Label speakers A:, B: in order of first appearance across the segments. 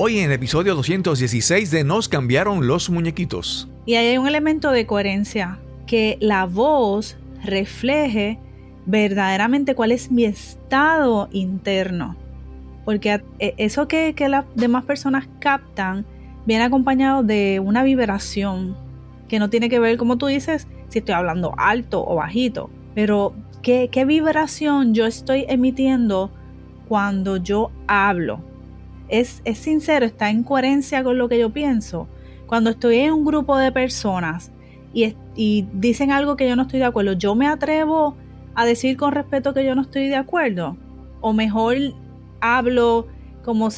A: Hoy en el episodio 216 de Nos cambiaron los muñequitos.
B: Y ahí hay un elemento de coherencia, que la voz refleje verdaderamente cuál es mi estado interno. Porque eso que las demás personas captan viene acompañado de una vibración que no tiene que ver, como tú dices, si estoy hablando alto o bajito. Pero ¿qué vibración yo estoy emitiendo cuando yo hablo? Es sincero, está en coherencia con lo que yo pienso. Cuando estoy en un grupo de personas y dicen algo que yo no estoy de acuerdo, ¿yo me atrevo a decir con respeto que yo no estoy de acuerdo? O mejor hablo como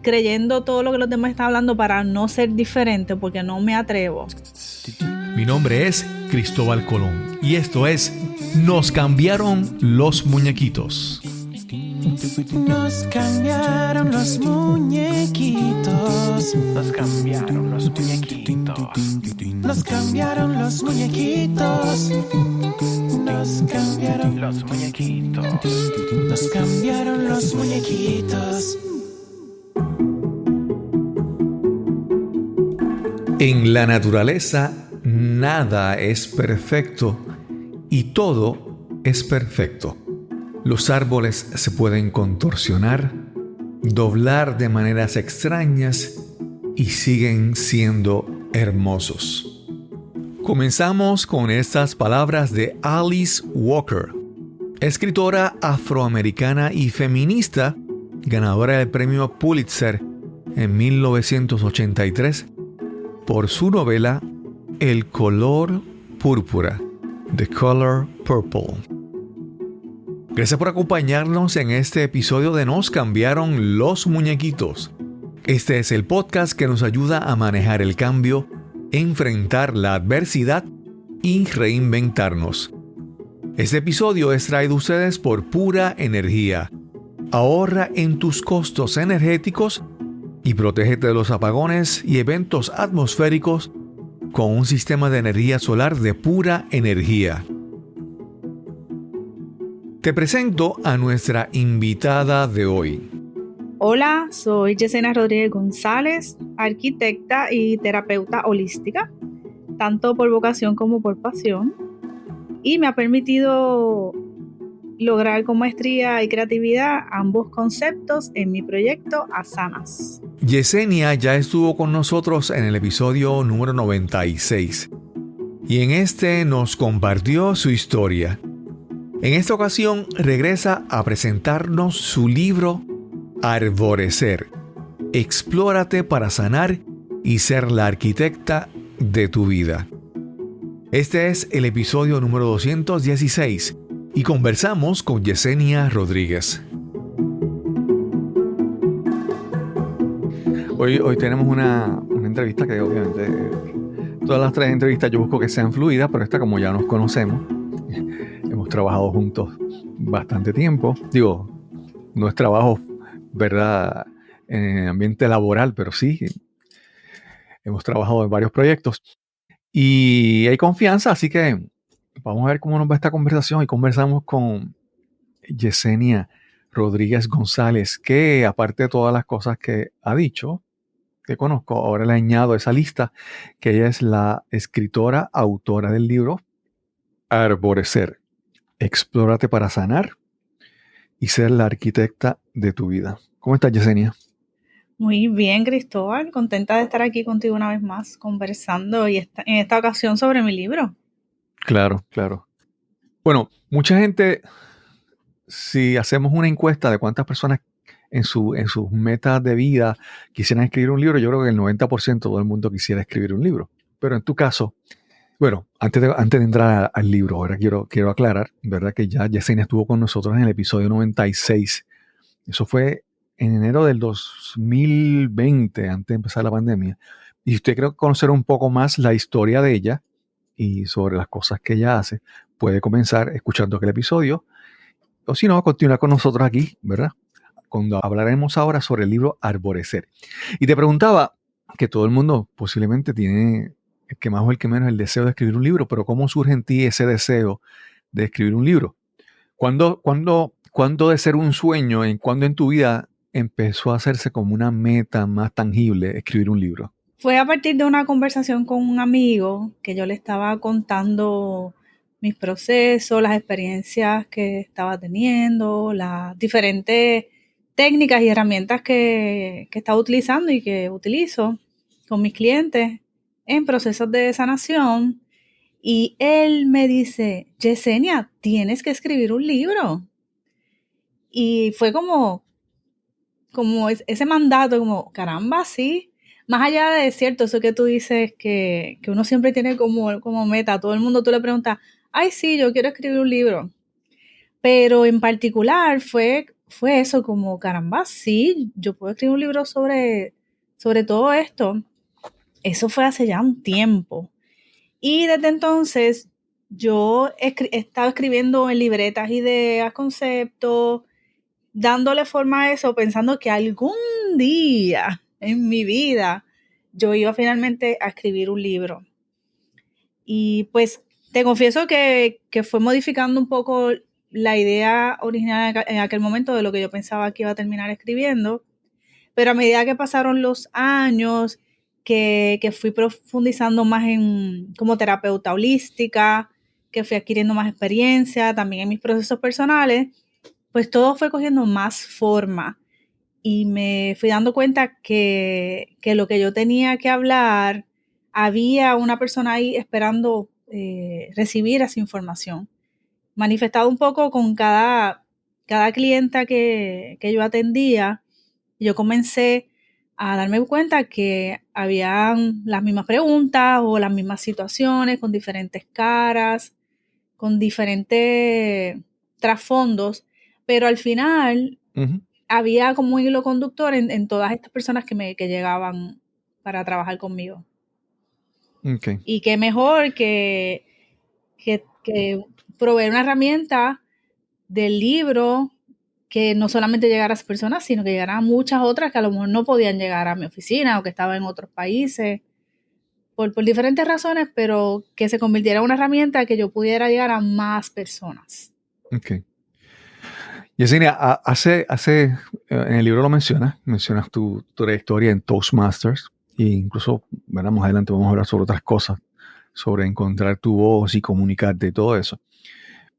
B: creyendo todo lo que los demás están hablando para no ser diferente, porque no me atrevo.
A: Mi nombre es Cristóbal Colón y esto es Nos cambiaron los muñequitos.
C: Nos cambiaron los muñequitos.
D: Nos cambiaron los muñequitos.
C: Nos cambiaron los muñequitos. Nos cambiaron
D: Los muñequitos.
C: Nos cambiaron los muñequitos.
A: En la naturaleza nada es perfecto y todo es perfecto. Los árboles se pueden contorsionar, doblar de maneras extrañas y siguen siendo hermosos. Comenzamos con estas palabras de Alice Walker, escritora afroamericana y feminista, ganadora del premio Pulitzer en 1983 por su novela El color púrpura, The Color Purple. Gracias por acompañarnos en este episodio de Nos cambiaron los muñequitos. Este es el podcast que nos ayuda a manejar el cambio, enfrentar la adversidad y reinventarnos. Este episodio es traído a ustedes por Pura Energía. Ahorra en tus costos energéticos y protégete de los apagones y eventos atmosféricos con un sistema de energía solar de Pura Energía. Te presento a nuestra invitada de hoy.
B: Hola, soy Yesenia Rodríguez González, arquitecta y terapeuta holística, tanto por vocación como por pasión, y me ha permitido lograr con maestría y creatividad ambos conceptos en mi proyecto Asanas.
A: Yesenia ya estuvo con nosotros en el episodio número 96 y en este nos compartió su historia. En esta ocasión regresa a presentarnos su libro Arborecer. Explórate para sanar y ser la arquitecta de tu vida. Este es el episodio número 216 y conversamos con Yesenia Rodríguez. Hoy tenemos una entrevista que obviamente todas las tres entrevistas yo busco que sean fluidas, pero esta, como ya nos conocemos, hemos trabajado juntos bastante tiempo. Digo, no es trabajo, ¿verdad?, en el ambiente laboral, pero sí, hemos trabajado en varios proyectos y hay confianza, así que vamos a ver cómo nos va esta conversación. Y conversamos con Yesenia Rodríguez González, que aparte de todas las cosas que ha dicho, que conozco, ahora le añado a esa lista que ella es la escritora, autora del libro Arborecer. Explórate para sanar y ser la arquitecta de tu vida. ¿Cómo estás, Yesenia?
B: Muy bien, Cristóbal, contenta de estar aquí contigo una vez más conversando y en esta ocasión sobre mi libro.
A: Claro. Bueno, mucha gente, si hacemos una encuesta de cuántas personas en sus metas de vida quisieran escribir un libro, yo creo que el 90% de todo el mundo quisiera escribir un libro. Pero en tu caso, bueno, antes de entrar al libro, ahora quiero aclarar, ¿verdad?, que ya Yesenia estuvo con nosotros en el episodio 96. Eso fue en enero del 2020, antes de empezar la pandemia. Y si usted quiere conocer un poco más la historia de ella y sobre las cosas que ella hace, puede comenzar escuchando aquel episodio. O si no, continuar con nosotros aquí, ¿verdad?, cuando hablaremos ahora sobre el libro Arborecer. Y te preguntaba, que todo el mundo posiblemente tiene, el que más o el que menos, el deseo de escribir un libro, pero ¿cómo surge en ti ese deseo de escribir un libro? ¿Cuándo de ser un sueño, cuándo en tu vida empezó a hacerse como una meta más tangible escribir un libro?
B: Fue a partir de una conversación con un amigo que yo le estaba contando mis procesos, las experiencias que estaba teniendo, las diferentes técnicas y herramientas que estaba utilizando y que utilizo con mis clientes en procesos de sanación. Y él me dice, Yesenia, tienes que escribir un libro. Y fue como ese mandato, como, caramba, sí. Más allá de cierto, eso que tú dices que uno siempre tiene como meta, a todo el mundo tú le preguntas, ay, sí, yo quiero escribir un libro. Pero en particular fue eso, como, caramba, sí, yo puedo escribir un libro sobre todo esto. Eso fue hace ya un tiempo. Y desde entonces yo he estado escribiendo en libretas, ideas, conceptos, dándole forma a eso, pensando que algún día en mi vida yo iba finalmente a escribir un libro. Y pues te confieso que fue modificando un poco la idea original en aquel momento de lo que yo pensaba que iba a terminar escribiendo, pero a medida que pasaron los años, que fui profundizando más en como terapeuta holística, que fui adquiriendo más experiencia también en mis procesos personales, pues todo fue cogiendo más forma y me fui dando cuenta que lo que yo tenía que hablar, había una persona ahí esperando recibir esa información. Manifestado un poco con cada clienta que yo atendía, yo comencé a darme cuenta que habían las mismas preguntas o las mismas situaciones con diferentes caras, con diferentes trasfondos, pero al final había como un hilo conductor en todas estas personas que llegaban para trabajar conmigo.
A: Okay.
B: Y qué mejor que proveer una herramienta del libro que no solamente llegara a esas personas, sino que llegara a muchas otras que a lo mejor no podían llegar a mi oficina o que estaban en otros países por diferentes razones, pero que se convirtiera en una herramienta que yo pudiera llegar a más personas.
A: Okay. Yesenia, en el libro lo mencionas tu trayectoria en Toastmasters e incluso, ¿verdad? Más adelante vamos a hablar sobre otras cosas, sobre encontrar tu voz y comunicarte y todo eso.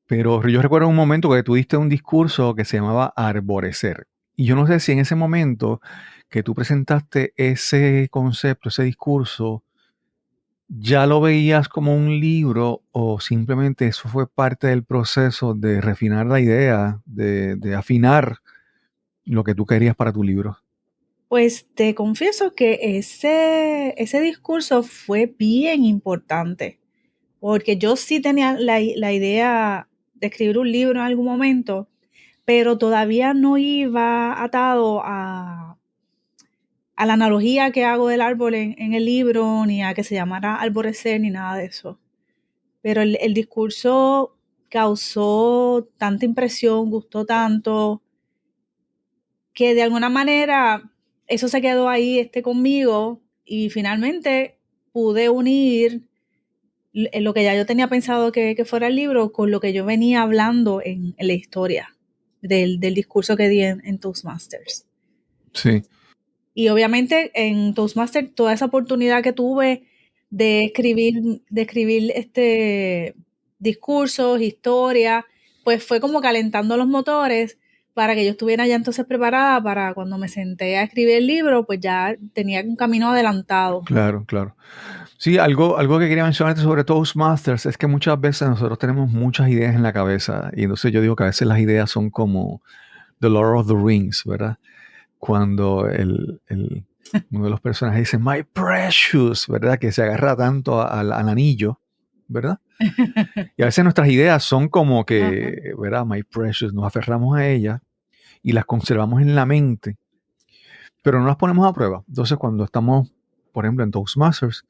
A: Pero yo recuerdo un momento que tú diste un discurso que se llamaba Arborecer. Y yo no sé si en ese momento que tú presentaste ese concepto, ese discurso, ya lo veías como un libro o simplemente eso fue parte del proceso de refinar la idea, de afinar lo que tú querías para tu libro.
B: Pues te confieso que ese discurso fue bien importante, porque yo sí tenía la idea de escribir un libro en algún momento, pero todavía no iba atado a la analogía que hago del árbol en el libro, ni a que se llamara arborecer, ni nada de eso. Pero el discurso causó tanta impresión, gustó tanto, que de alguna manera eso se quedó ahí conmigo y finalmente pude unir lo que ya yo tenía pensado que fuera el libro con lo que yo venía hablando en la historia del discurso que di en Toastmasters.
A: Sí.
B: Y obviamente en Toastmasters toda esa oportunidad que tuve de escribir discursos, historias, pues fue como calentando los motores para que yo estuviera ya entonces preparada para cuando me senté a escribir el libro, pues ya tenía un camino adelantado.
A: Claro, claro. Sí, algo que quería mencionarte sobre Toastmasters es que muchas veces nosotros tenemos muchas ideas en la cabeza y entonces yo digo que a veces las ideas son como The Lord of the Rings, ¿verdad? Cuando uno de los personajes dice, My precious, ¿verdad? Que se agarra tanto al anillo, ¿verdad? Y a veces nuestras ideas son como que, ¿verdad? My precious, nos aferramos a ellas y las conservamos en la mente, pero no las ponemos a prueba. Entonces, cuando estamos, por ejemplo, en Toastmasters,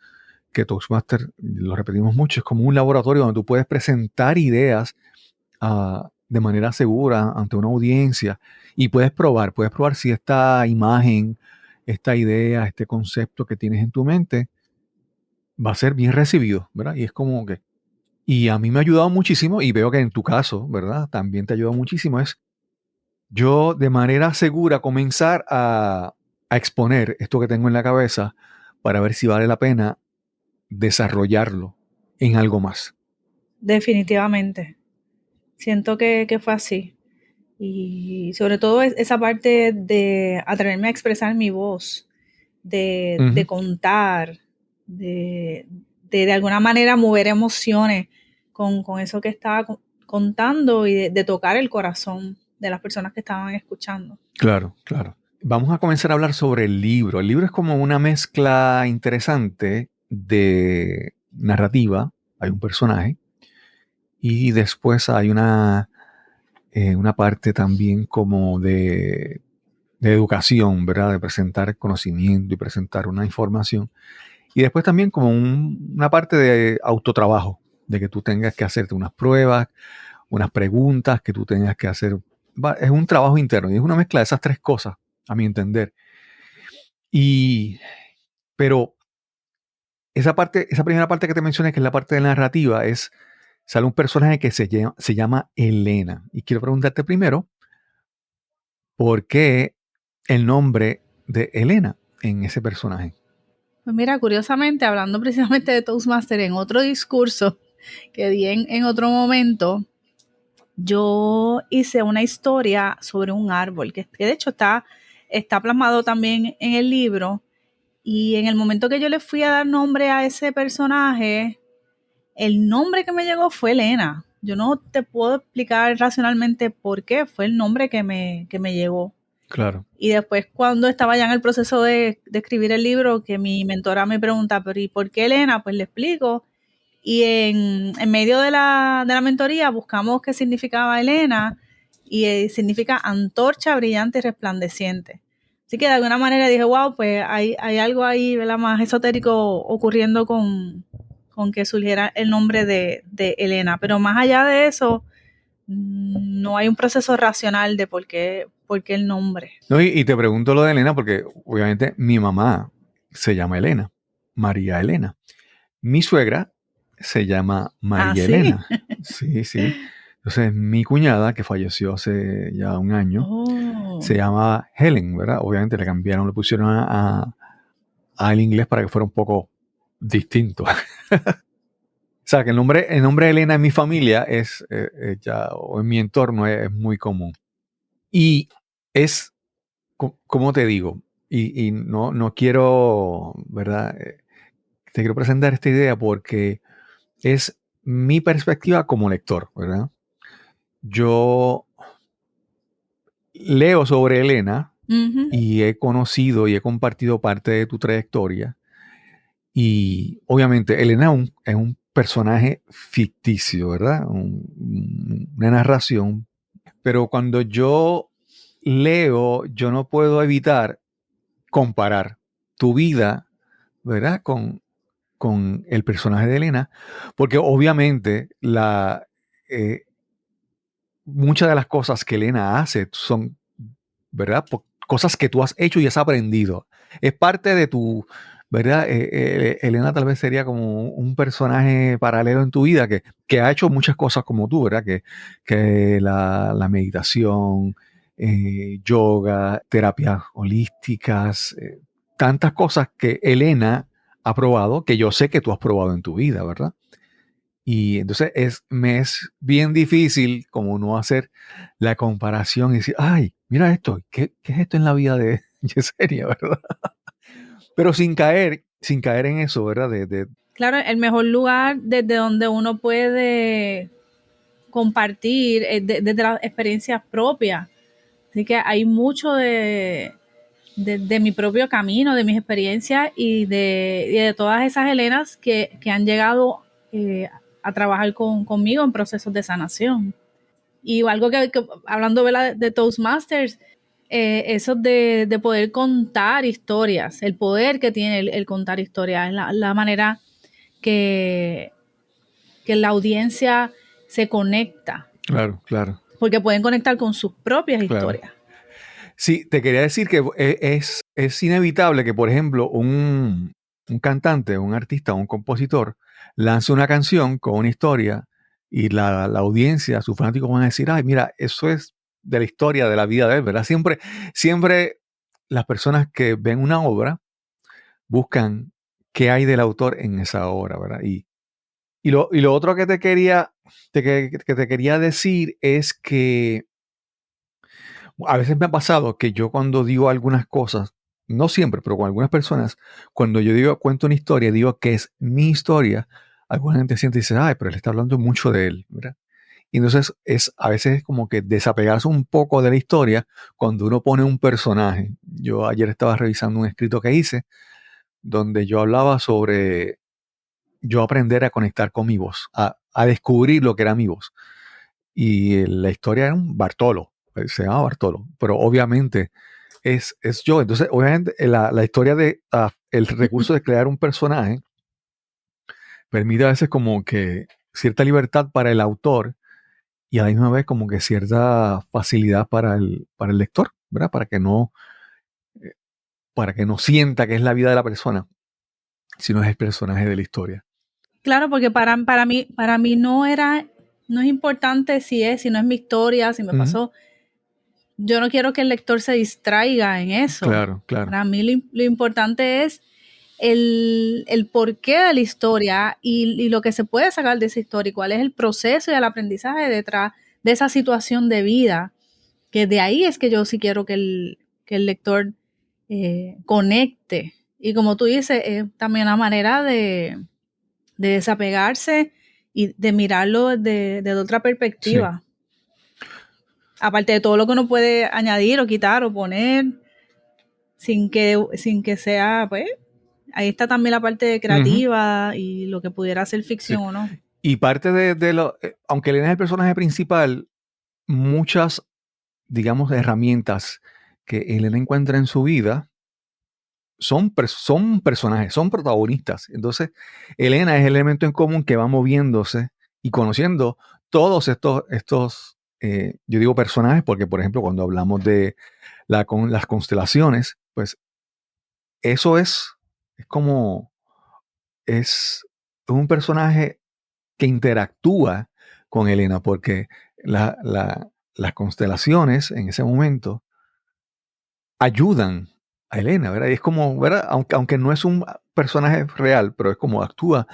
A: que Toastmasters, lo repetimos mucho, es como un laboratorio donde tú puedes presentar ideas de manera segura ante una audiencia y puedes probar si esta imagen, esta idea, este concepto que tienes en tu mente va a ser bien recibido, ¿verdad? Y es como que... Y a mí me ha ayudado muchísimo y veo que en tu caso, ¿verdad? También te ha ayudado muchísimo, es yo de manera segura comenzar a exponer esto que tengo en la cabeza para ver si vale la pena desarrollarlo en algo más.
B: Definitivamente. Siento que fue así. Y sobre todo esa parte de atreverme a expresar mi voz, de contar, de alguna manera mover emociones con eso que estaba contando y de tocar el corazón de las personas que estaban escuchando.
A: Claro, claro. Vamos a comenzar a hablar sobre el libro. El libro es como una mezcla interesante de narrativa. Hay un personaje y después hay una parte también como de educación, ¿verdad? De presentar conocimiento y presentar una información. Y después también como una parte de autotrabajo, de que tú tengas que hacerte unas pruebas, unas preguntas, que tú tengas que hacer. Es un trabajo interno y es una mezcla de esas tres cosas, a mi entender. Pero esa primera parte que te mencioné, que es la parte de la narrativa, sale un personaje que se llama Elena. Y quiero preguntarte primero, ¿por qué el nombre de Elena en ese personaje?
B: Pues mira, curiosamente, hablando precisamente de Toastmaster, en otro discurso que di en otro momento, yo hice una historia sobre un árbol, que de hecho está plasmado también en el libro, y en el momento que yo le fui a dar nombre a ese personaje, el nombre que me llegó fue Elena. Yo no te puedo explicar racionalmente por qué, fue el nombre que me llegó.
A: Claro.
B: Y después cuando estaba ya en el proceso de escribir el libro, que mi mentora me pregunta, pero ¿y por qué Elena? Pues le explico. Y en medio de la mentoría buscamos qué significaba Elena y significa antorcha brillante y resplandeciente. Así que de alguna manera dije, wow, pues hay algo ahí, ¿verdad?, más esotérico ocurriendo con que surgiera el nombre de Elena. Pero más allá de eso, no hay un proceso racional de por qué el nombre.
A: No, y te pregunto lo de Elena porque obviamente mi mamá se llama Elena, María Elena. Mi suegra se llama María
B: ¿sí?
A: Elena. Sí, sí. Entonces mi cuñada, que falleció hace ya un año, se llama Helen, ¿verdad? Obviamente le pusieron al inglés para que fuera un poco distinto. O sea, que el nombre Elena en mi familia o en mi entorno es muy común. Y es, como te digo, y no quiero, ¿verdad? Te quiero presentar esta idea porque es mi perspectiva como lector, ¿verdad? Yo leo sobre Elena y he conocido y he compartido parte de tu trayectoria. Y obviamente Elena es un personaje ficticio, ¿verdad? Una narración. Pero cuando yo leo, yo no puedo evitar comparar tu vida, ¿verdad? Con el personaje de Elena, porque obviamente muchas de las cosas que Elena hace son, ¿verdad? Cosas que tú has hecho y has aprendido. Es parte de tu, ¿verdad? Elena tal vez sería como un personaje paralelo en tu vida que ha hecho muchas cosas como tú, ¿verdad? Que la meditación, yoga, terapias holísticas, tantas cosas que Elena ha probado, que yo sé que tú has probado en tu vida, ¿verdad? Y entonces me es bien difícil como no hacer la comparación y decir, ay, mira esto, ¿qué es esto en la vida de Yesenia, verdad? Pero sin caer en eso, ¿verdad?
B: Claro, el mejor lugar desde donde uno puede compartir desde las experiencias propias. Así que hay mucho de mi propio camino, de mis experiencias y de todas esas Helenas que han llegado a trabajar conmigo en procesos de sanación. Y algo que hablando de Toastmasters, eso de poder contar historias, el poder que tiene el contar historias, la manera que la audiencia se conecta.
A: Claro, claro.
B: Porque pueden conectar con sus propias
A: Claro.
B: historias.
A: Sí, te quería decir que es inevitable que, por ejemplo, un cantante, un artista, un compositor lance una canción con una historia y la audiencia, sus fanáticos van a decir, ay, mira, eso es de la historia, de la vida de él, ¿verdad? Siempre las personas que ven una obra buscan qué hay del autor en esa obra, ¿verdad? Y lo otro que que te quería decir es que a veces me ha pasado que yo cuando digo algunas cosas, no siempre, pero con algunas personas, cuando cuento una historia, digo que es mi historia, alguna gente siente y dice, ay, pero él está hablando mucho de él, ¿verdad? Y entonces a veces es como que desapegarse un poco de la historia cuando uno pone un personaje. Yo ayer estaba revisando un escrito que hice donde yo hablaba sobre yo aprender a conectar con mi voz, a descubrir lo que era mi voz. Y la historia era un Bartolo, se llama Bartolo, pero obviamente es yo. Entonces, obviamente, la historia el recurso de crear un personaje permite a veces como que cierta libertad para el autor y a la misma vez como que cierta facilidad para el lector, ¿verdad? Para que no sienta que es la vida de la persona, sino es el personaje de la historia.
B: Claro, porque para mí no es importante si no es mi historia, si me pasó. Yo no quiero que el lector se distraiga en eso.
A: Claro.
B: Para mí lo importante es el porqué de la historia y lo que se puede sacar de esa historia y cuál es el proceso y el aprendizaje detrás de esa situación de vida. Que de ahí es que yo sí quiero que el lector conecte. Y como tú dices, es también una manera de desapegarse y de mirarlo de otra perspectiva. Sí. Aparte de todo lo que uno puede añadir o quitar o poner sin que sea, pues, ahí está también la parte creativa y lo que pudiera ser ficción o no.
A: Y parte aunque Elena es el personaje principal, muchas, digamos, herramientas que Elena encuentra en su vida son personajes, son protagonistas. Entonces, Elena es el elemento en común que va moviéndose y conociendo todos estos yo digo personajes porque, por ejemplo, cuando hablamos de las constelaciones, pues eso es como, es un personaje que interactúa con Elena, porque las constelaciones en ese momento ayudan a Elena, ¿verdad? Y es como, ¿verdad? Aunque no es un personaje real, pero es como actúa.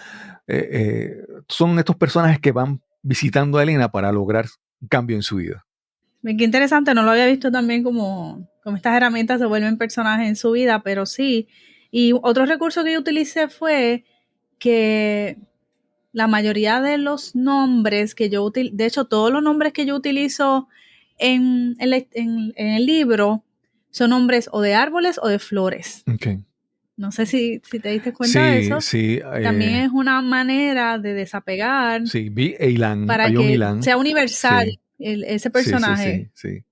A: Son estos personajes que van visitando a Elena para lograr un cambio en su vida.
B: Qué interesante, no lo había visto también como estas herramientas se vuelven personajes en su vida, pero sí. Y otro recurso que yo utilicé fue que la mayoría de los nombres que yo utilizo, de hecho todos los nombres que yo utilizo en el libro son nombres o de árboles o de flores.
A: Okay.
B: No sé si te diste cuenta de eso.
A: Sí.
B: También es una manera de desapegar.
A: Sí, vi Eilan,
B: para que sea universal ese personaje.
A: Sí.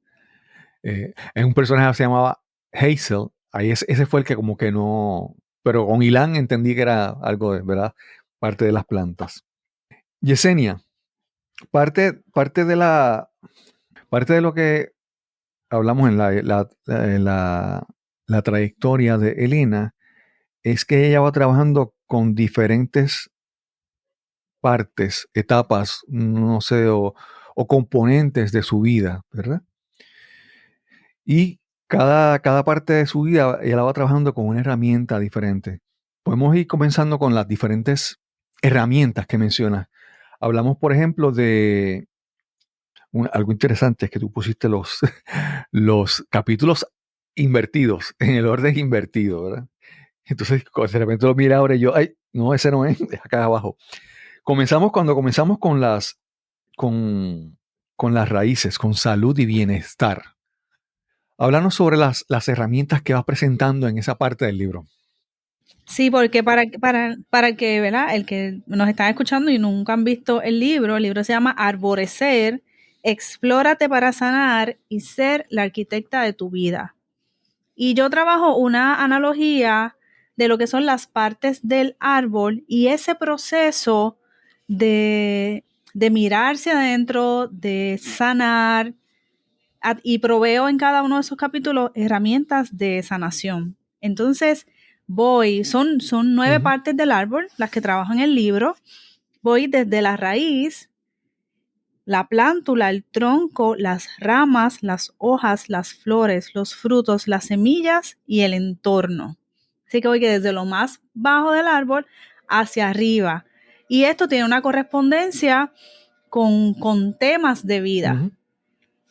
A: Es un personaje que se llamaba Hazel. Ahí ese fue el que como que no... Pero con Ilan entendí que era algo de, ¿verdad? Parte de las plantas. Yesenia, parte de lo que hablamos en la trayectoria de Elena es que ella va trabajando con diferentes partes, etapas, no sé, o componentes de su vida, ¿verdad? Y cada parte de su vida ella la va trabajando con una herramienta diferente. Podemos ir comenzando con las diferentes herramientas que menciona. Hablamos, por ejemplo, de algo interesante, es que tú pusiste los capítulos invertidos, en el orden invertido, ¿verdad? Entonces, de repente lo mira ahora y yo, ay, no, ese no es acá abajo. Cuando comenzamos con las raíces, con salud y bienestar. Háblanos sobre las herramientas que vas presentando en esa parte del libro.
B: Sí, porque para que, ¿verdad? El que nos están escuchando y nunca han visto el libro se llama Arborecer, explórate para sanar y ser la arquitecta de tu vida. Y yo trabajo una analogía de lo que son las partes del árbol y ese proceso de mirarse adentro, de sanar, y proveo en cada uno de esos capítulos herramientas de sanación. Entonces, son 9 partes del árbol, las que trabajo en el libro. Voy desde la raíz, la plántula, el tronco, las ramas, las hojas, las flores, los frutos, las semillas y el entorno. Así que voy que desde lo más bajo del árbol hacia arriba. Y esto tiene una correspondencia con temas de vida.
A: Ujú.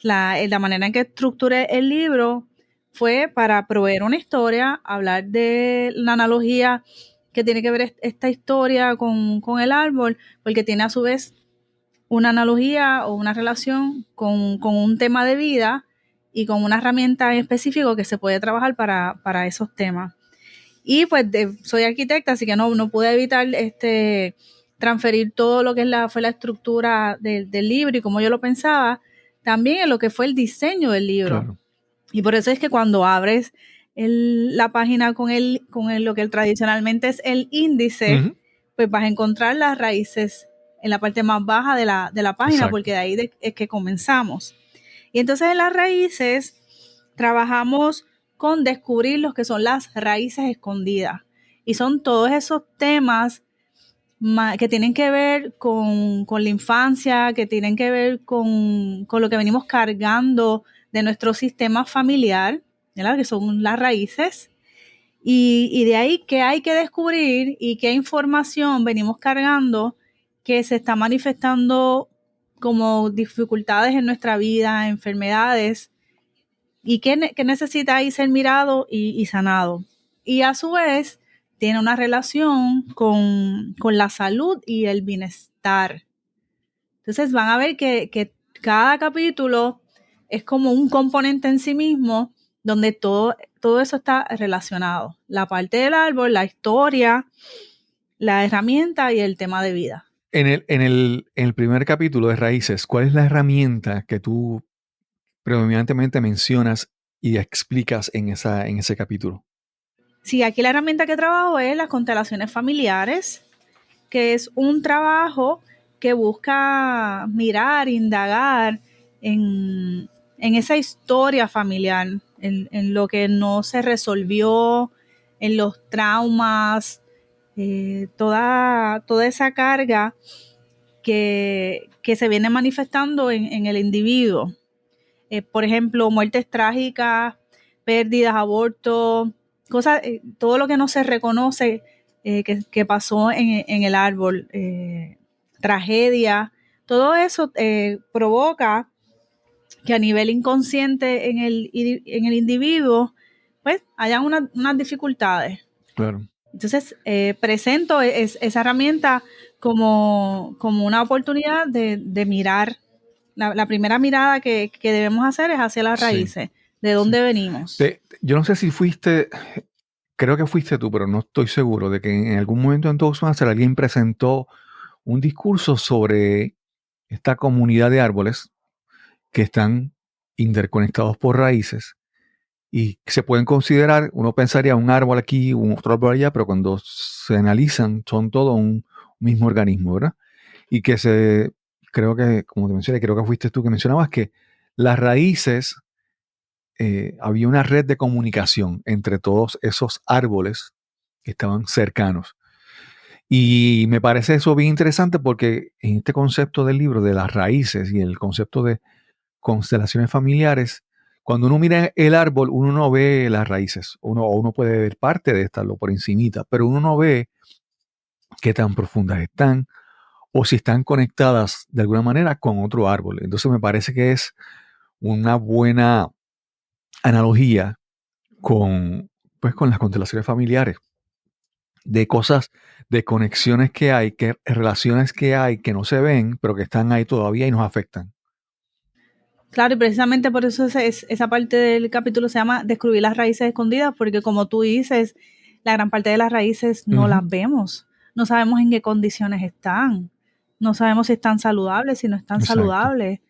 B: La manera en que estructuré el libro fue para proveer una historia, hablar de la analogía que tiene que ver esta historia con el árbol, porque tiene a su vez una analogía o una relación con un tema de vida y con una herramienta en específico que se puede trabajar para esos temas. Y pues soy arquitecta, así que no pude evitar transferir todo lo que fue la estructura del libro y como yo lo pensaba, también en lo que fue el diseño del libro.
A: Claro.
B: Y por eso es que cuando abres la página con lo que tradicionalmente es el índice,
A: Ujú.
B: pues vas a encontrar las raíces en la parte más baja de la página,
A: Exacto.
B: porque de ahí es que comenzamos. Y entonces en las raíces trabajamos con descubrir lo que son las raíces escondidas. Y son todos esos temas que tienen que ver con la infancia, que tienen que ver con lo que venimos cargando de nuestro sistema familiar, ¿verdad? Que son las raíces. Y de ahí qué hay que descubrir y qué información venimos cargando que se está manifestando como dificultades en nuestra vida, enfermedades, y que necesita ahí ser mirado y sanado. Y a su vez tiene una relación con la salud y el bienestar. Entonces van a ver que cada capítulo es como un componente en sí mismo donde todo eso está relacionado. La parte del árbol, la historia, la herramienta y el tema de vida.
A: En el primer capítulo de Raíces, ¿cuál es la herramienta que tú predominantemente mencionas y explicas en ese capítulo?
B: Sí, aquí la herramienta que trabajo es las constelaciones familiares, que es un trabajo que busca mirar, indagar en esa historia familiar, en lo que no se resolvió, en los traumas, toda esa carga que se viene manifestando en el individuo. Por ejemplo, muertes trágicas, pérdidas, abortos, cosas, todo lo que no se reconoce que pasó en el árbol, tragedia, todo eso provoca que a nivel inconsciente en el individuo, pues, hayan unas dificultades.
A: Claro.
B: Entonces, presento esa herramienta como una oportunidad de mirar. La primera mirada que debemos hacer es hacia las
A: Sí.
B: raíces, de dónde venimos.
A: Yo no sé si creo que fuiste tú, pero no estoy seguro de que en algún momento en Toastmasters alguien presentó un discurso sobre esta comunidad de árboles que están interconectados por raíces y se pueden considerar, uno pensaría un árbol aquí, un otro árbol allá, pero cuando se analizan son todo un mismo organismo, ¿verdad? Y creo que, como te mencioné, creo que fuiste tú que mencionabas que las raíces, había una red de comunicación entre todos esos árboles que estaban cercanos. Y me parece eso bien interesante porque en este concepto del libro de las raíces y el concepto de constelaciones familiares, cuando uno mira el árbol, uno no ve las raíces, uno puede ver parte de estas, lo por encimita, pero uno no ve qué tan profundas están o si están conectadas de alguna manera con otro árbol. Entonces me parece que es una buena analogía con las constelaciones familiares, de cosas, de conexiones que hay, relaciones que hay que no se ven, pero que están ahí todavía y nos afectan.
B: Claro, y precisamente por eso esa parte del capítulo se llama Descubrir las raíces escondidas, porque como tú dices, la gran parte de las raíces no las vemos. No sabemos en qué condiciones están. No sabemos si están saludables, si no están
A: Exacto.
B: saludables.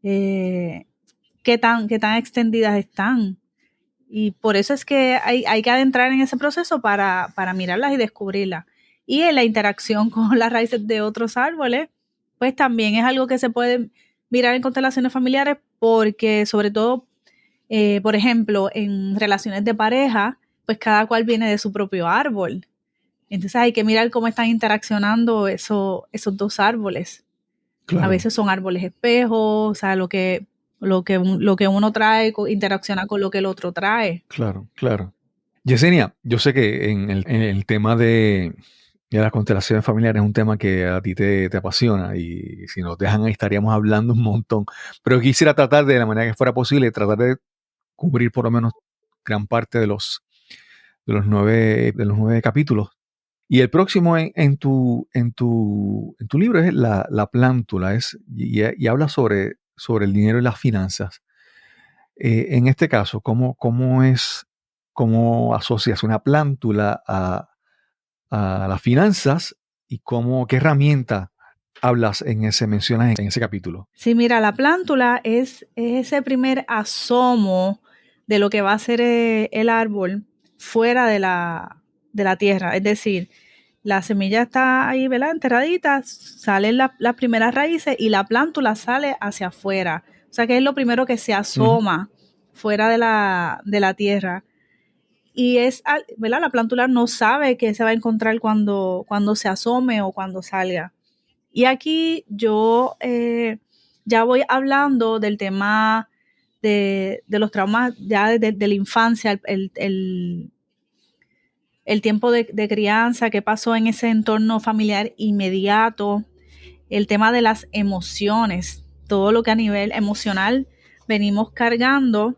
B: Qué tan extendidas están. Y por eso es que hay que adentrar en ese proceso para mirarlas y descubrirlas. Y en la interacción con las raíces de otros árboles, pues también es algo que se puede mirar en constelaciones familiares porque sobre todo, por ejemplo, en relaciones de pareja, pues cada cual viene de su propio árbol. Entonces hay que mirar cómo están interaccionando esos dos árboles. A veces son árboles espejos, o sea, lo que uno trae interacciona con lo que el otro trae.
A: Claro, claro. Yesenia, yo sé que en el tema de las constelaciones familiares es un tema que a ti te apasiona y si nos dejan ahí estaríamos hablando un montón. Pero quisiera tratar de la manera que fuera posible, tratar de cubrir por lo menos gran parte de los 9 capítulos. Y el próximo en tu libro es la plántula, y habla sobre el dinero y las finanzas. En este caso, ¿cómo asocias una plántula a las finanzas y qué herramienta mencionas en ese capítulo?
B: Sí, mira, la plántula es ese primer asomo de lo que va a ser el árbol fuera de la tierra. Es decir, la semilla está ahí, ¿verdad? Enterradita, salen las primeras raíces y la plántula sale hacia afuera. O sea que es lo primero que se asoma fuera de la tierra. Y ¿verdad? La plántula no sabe qué se va a encontrar cuando se asome o cuando salga. Y aquí yo ya voy hablando del tema de los traumas ya de la infancia, el tiempo de crianza, qué pasó en ese entorno familiar inmediato, el tema de las emociones, todo lo que a nivel emocional venimos cargando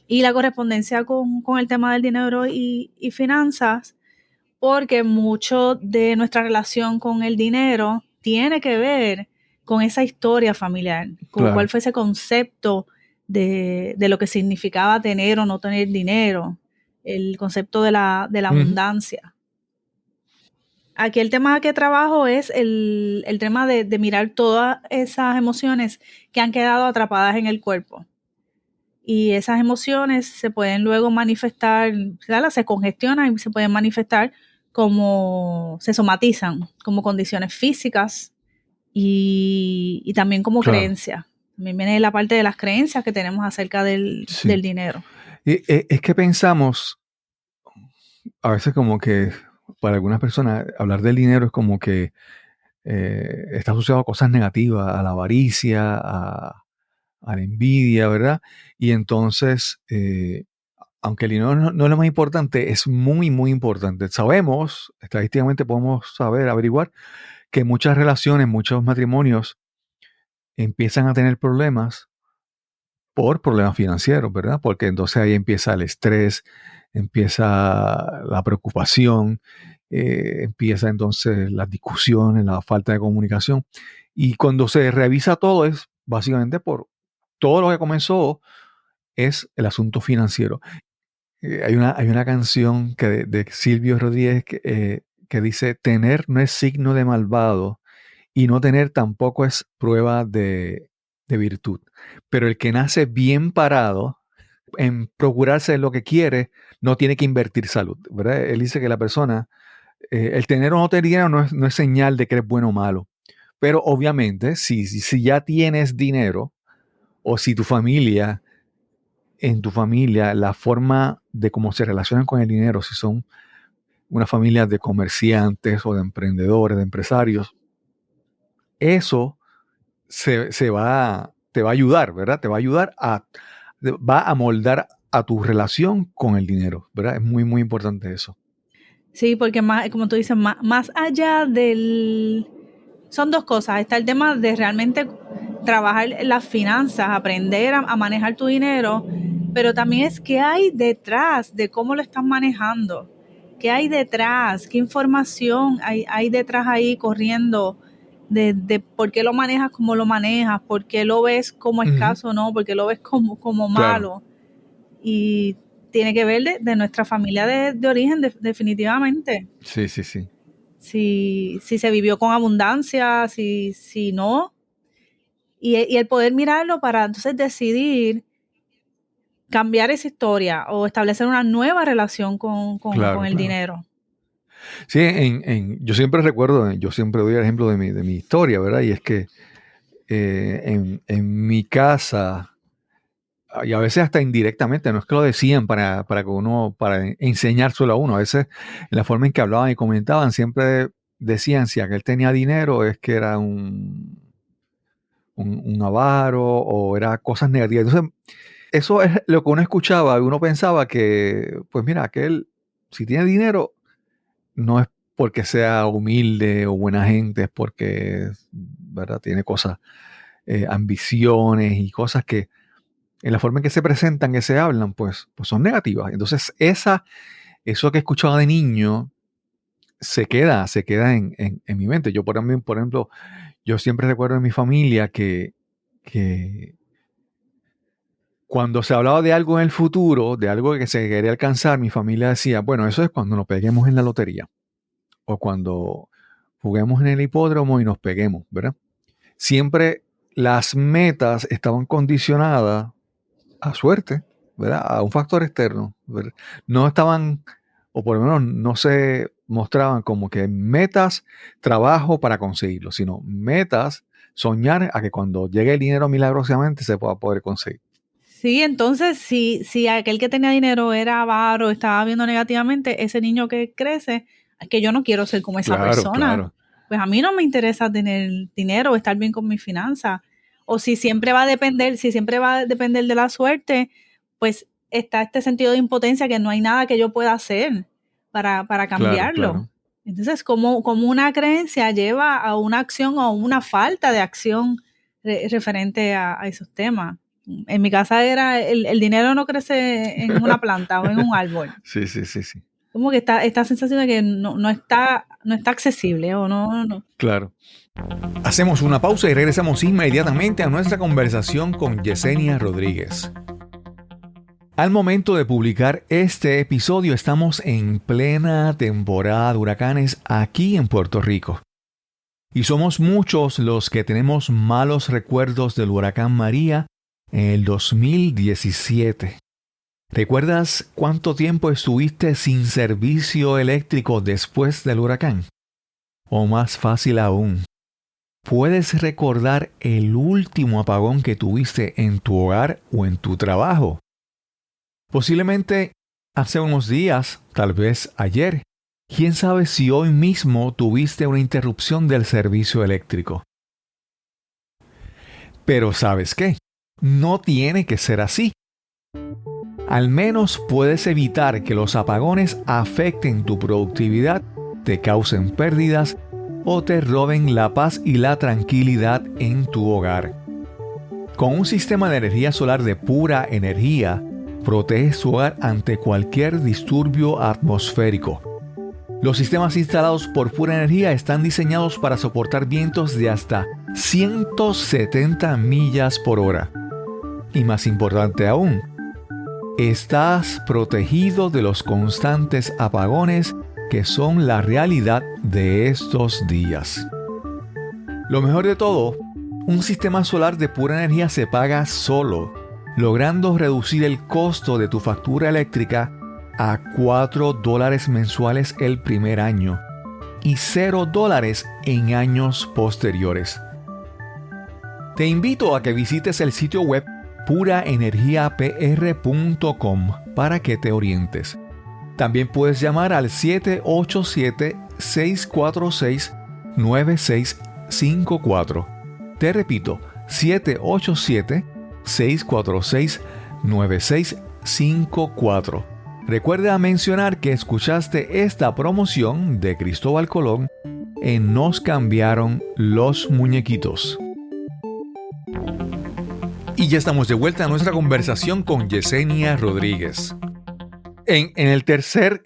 B: y la correspondencia con el tema del dinero y finanzas, porque mucho de nuestra relación con el dinero tiene que ver con esa historia familiar, con
A: Claro.
B: cuál fue ese concepto de lo que significaba tener o no tener dinero, el concepto de la abundancia. Aquí el tema que trabajo es el tema de mirar todas esas emociones que han quedado atrapadas en el cuerpo. Y esas emociones se pueden luego manifestar, ¿verdad? Se congestionan y se pueden manifestar se somatizan como condiciones físicas y también como creencias. También viene la parte de las creencias que tenemos acerca del dinero.
A: Es que pensamos, a veces como que para algunas personas hablar del dinero es como que está asociado a cosas negativas, a la avaricia, a la envidia, ¿verdad? Y entonces, aunque el dinero no es lo más importante, es muy, muy importante. Sabemos, estadísticamente podemos averiguar, que muchas relaciones, muchos matrimonios empiezan a tener problemas por problemas financieros, ¿verdad? Porque entonces ahí empieza el estrés, empieza la preocupación, empieza entonces las discusiones, la falta de comunicación. Y cuando se revisa todo es básicamente por todo lo que comenzó es el asunto financiero. Hay una canción de Silvio Rodríguez que dice, tener no es signo de malvado y no tener tampoco es prueba de virtud. Pero el que nace bien parado en procurarse lo que quiere, no tiene que invertir salud, ¿verdad? Él dice que la persona, el tener o no tener dinero no es señal de que eres bueno o malo. Pero obviamente, si ya tienes dinero o si en tu familia, la forma de cómo se relacionan con el dinero, si son una familia de comerciantes o de emprendedores, de empresarios, eso te va a ayudar, ¿verdad? Te va a ayudar va a moldar a tu relación con el dinero, ¿verdad? Es muy, muy importante eso.
B: Sí, porque como tú dices, más allá son dos cosas. Está el tema de realmente trabajar las finanzas, aprender a manejar tu dinero, pero también es qué hay detrás de cómo lo estás manejando. ¿Qué hay detrás? ¿Qué información hay detrás ahí corriendo de por qué lo manejas como lo manejas? ¿Por qué lo ves como escaso o no? ¿Por qué lo ves como malo? Y tiene que ver de nuestra familia de origen, definitivamente.
A: Sí.
B: Si se vivió con abundancia, si no. Y el poder mirarlo para entonces decidir cambiar esa historia o establecer una nueva relación con el dinero.
A: Sí, yo siempre recuerdo, yo siempre doy el ejemplo de mi historia, ¿verdad? Y es que en mi casa, y a veces hasta indirectamente, no es que lo decían para enseñárselo a uno, a veces en la forma en que hablaban y comentaban, siempre decían si aquel tenía dinero es que era un un avaro o era cosas negativas. Entonces, eso es lo que uno escuchaba y uno pensaba que, pues mira, aquel, si tiene dinero, no es porque sea humilde o buena gente, es porque, ¿verdad? Tiene cosas, ambiciones y cosas que en la forma en que se presentan, que se hablan, pues son negativas. Entonces, eso que escuchaba de niño se queda en mi mente. Yo, por ejemplo, yo siempre recuerdo en mi familia que cuando se hablaba de algo en el futuro, de algo que se quería alcanzar, mi familia decía, bueno, eso es cuando nos peguemos en la lotería o cuando juguemos en el hipódromo y nos peguemos, ¿verdad? Siempre las metas estaban condicionadas a suerte, ¿verdad? A un factor externo, ¿verdad? No estaban, o por lo menos no se mostraban como que metas, trabajo para conseguirlo, sino metas, soñar a que cuando llegue el dinero milagrosamente se pueda poder conseguir.
B: Sí, entonces si aquel que tenía dinero era avaro, estaba viendo negativamente, ese niño que crece, es que yo no quiero ser como esa persona.
A: Claro.
B: Pues a mí no me interesa tener dinero o estar bien con mis finanzas. O si siempre va a depender de la suerte, pues está este sentido de impotencia que no hay nada que yo pueda hacer para cambiarlo.
A: Claro.
B: Entonces, como una creencia lleva a una acción o una falta de acción referente a esos temas. En mi casa era el dinero no crece en una planta o en un árbol.
A: Sí.
B: Como que esta sensación de que no está accesible o no.
A: Claro. Hacemos una pausa y regresamos inmediatamente a nuestra conversación con Yesenia Rodríguez. Al momento de publicar este episodio estamos en plena temporada de huracanes aquí en Puerto Rico. Y somos muchos los que tenemos malos recuerdos del huracán María en el 2017. ¿Recuerdas cuánto tiempo estuviste sin servicio eléctrico después del huracán? O más fácil aún, ¿puedes recordar el último apagón que tuviste en tu hogar o en tu trabajo? Posiblemente hace unos días, tal vez ayer. ¿Quién sabe si hoy mismo tuviste una interrupción del servicio eléctrico? Pero ¿sabes qué? No tiene que ser así. Al menos puedes evitar que los apagones afecten tu productividad, te causen pérdidas o te roben la paz y la tranquilidad en tu hogar. Con un sistema de energía solar de pura energía, proteges tu hogar ante cualquier disturbio atmosférico. Los sistemas instalados por Pura Energía están diseñados para soportar vientos de hasta 170 millas por hora. Y más importante aún, estás protegido de los constantes apagones que son la realidad de estos días. Lo mejor de todo, un sistema solar de Pura Energía se paga solo, logrando reducir el costo de tu factura eléctrica a $4 mensuales el primer año y $0 en años posteriores. Te invito a que visites el sitio web puraenergiapr.com para que te orientes. También puedes llamar al 787-646-9654. Te repito, 787-646-9654. Recuerda mencionar que escuchaste esta promoción de Cristóbal Colón en Nos Cambiaron los Muñequitos. Y ya estamos de vuelta a nuestra conversación con Yesenia Rodríguez. En el tercer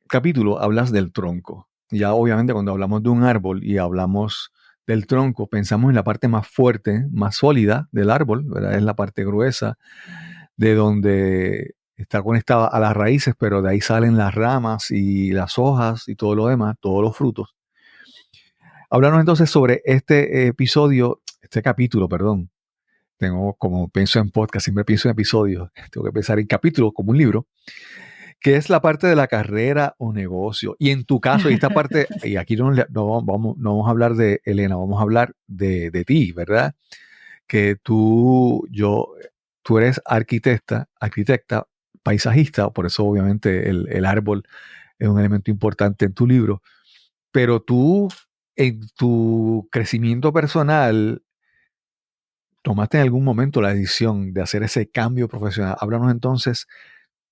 A: capítulo hablas del tronco. Ya obviamente cuando hablamos de un árbol y hablamos del tronco, pensamos en la parte más fuerte, más sólida del árbol, ¿verdad? Es la parte gruesa, de donde está conectada a las raíces, pero de ahí salen las ramas y las hojas y todo lo demás, todos los frutos. Háblanos entonces sobre este capítulo. Tengo, como pienso en podcast, siempre pienso en episodios, tengo que pensar en capítulos como un libro, que es la parte de la carrera o negocio. Y en tu caso, y esta parte, y aquí no vamos a hablar de Elena, vamos a hablar de ti, ¿verdad? Que tú eres arquitecta, paisajista, por eso obviamente el árbol es un elemento importante en tu libro, pero tú en tu crecimiento personal, ¿tomaste en algún momento la decisión de hacer ese cambio profesional? Háblanos entonces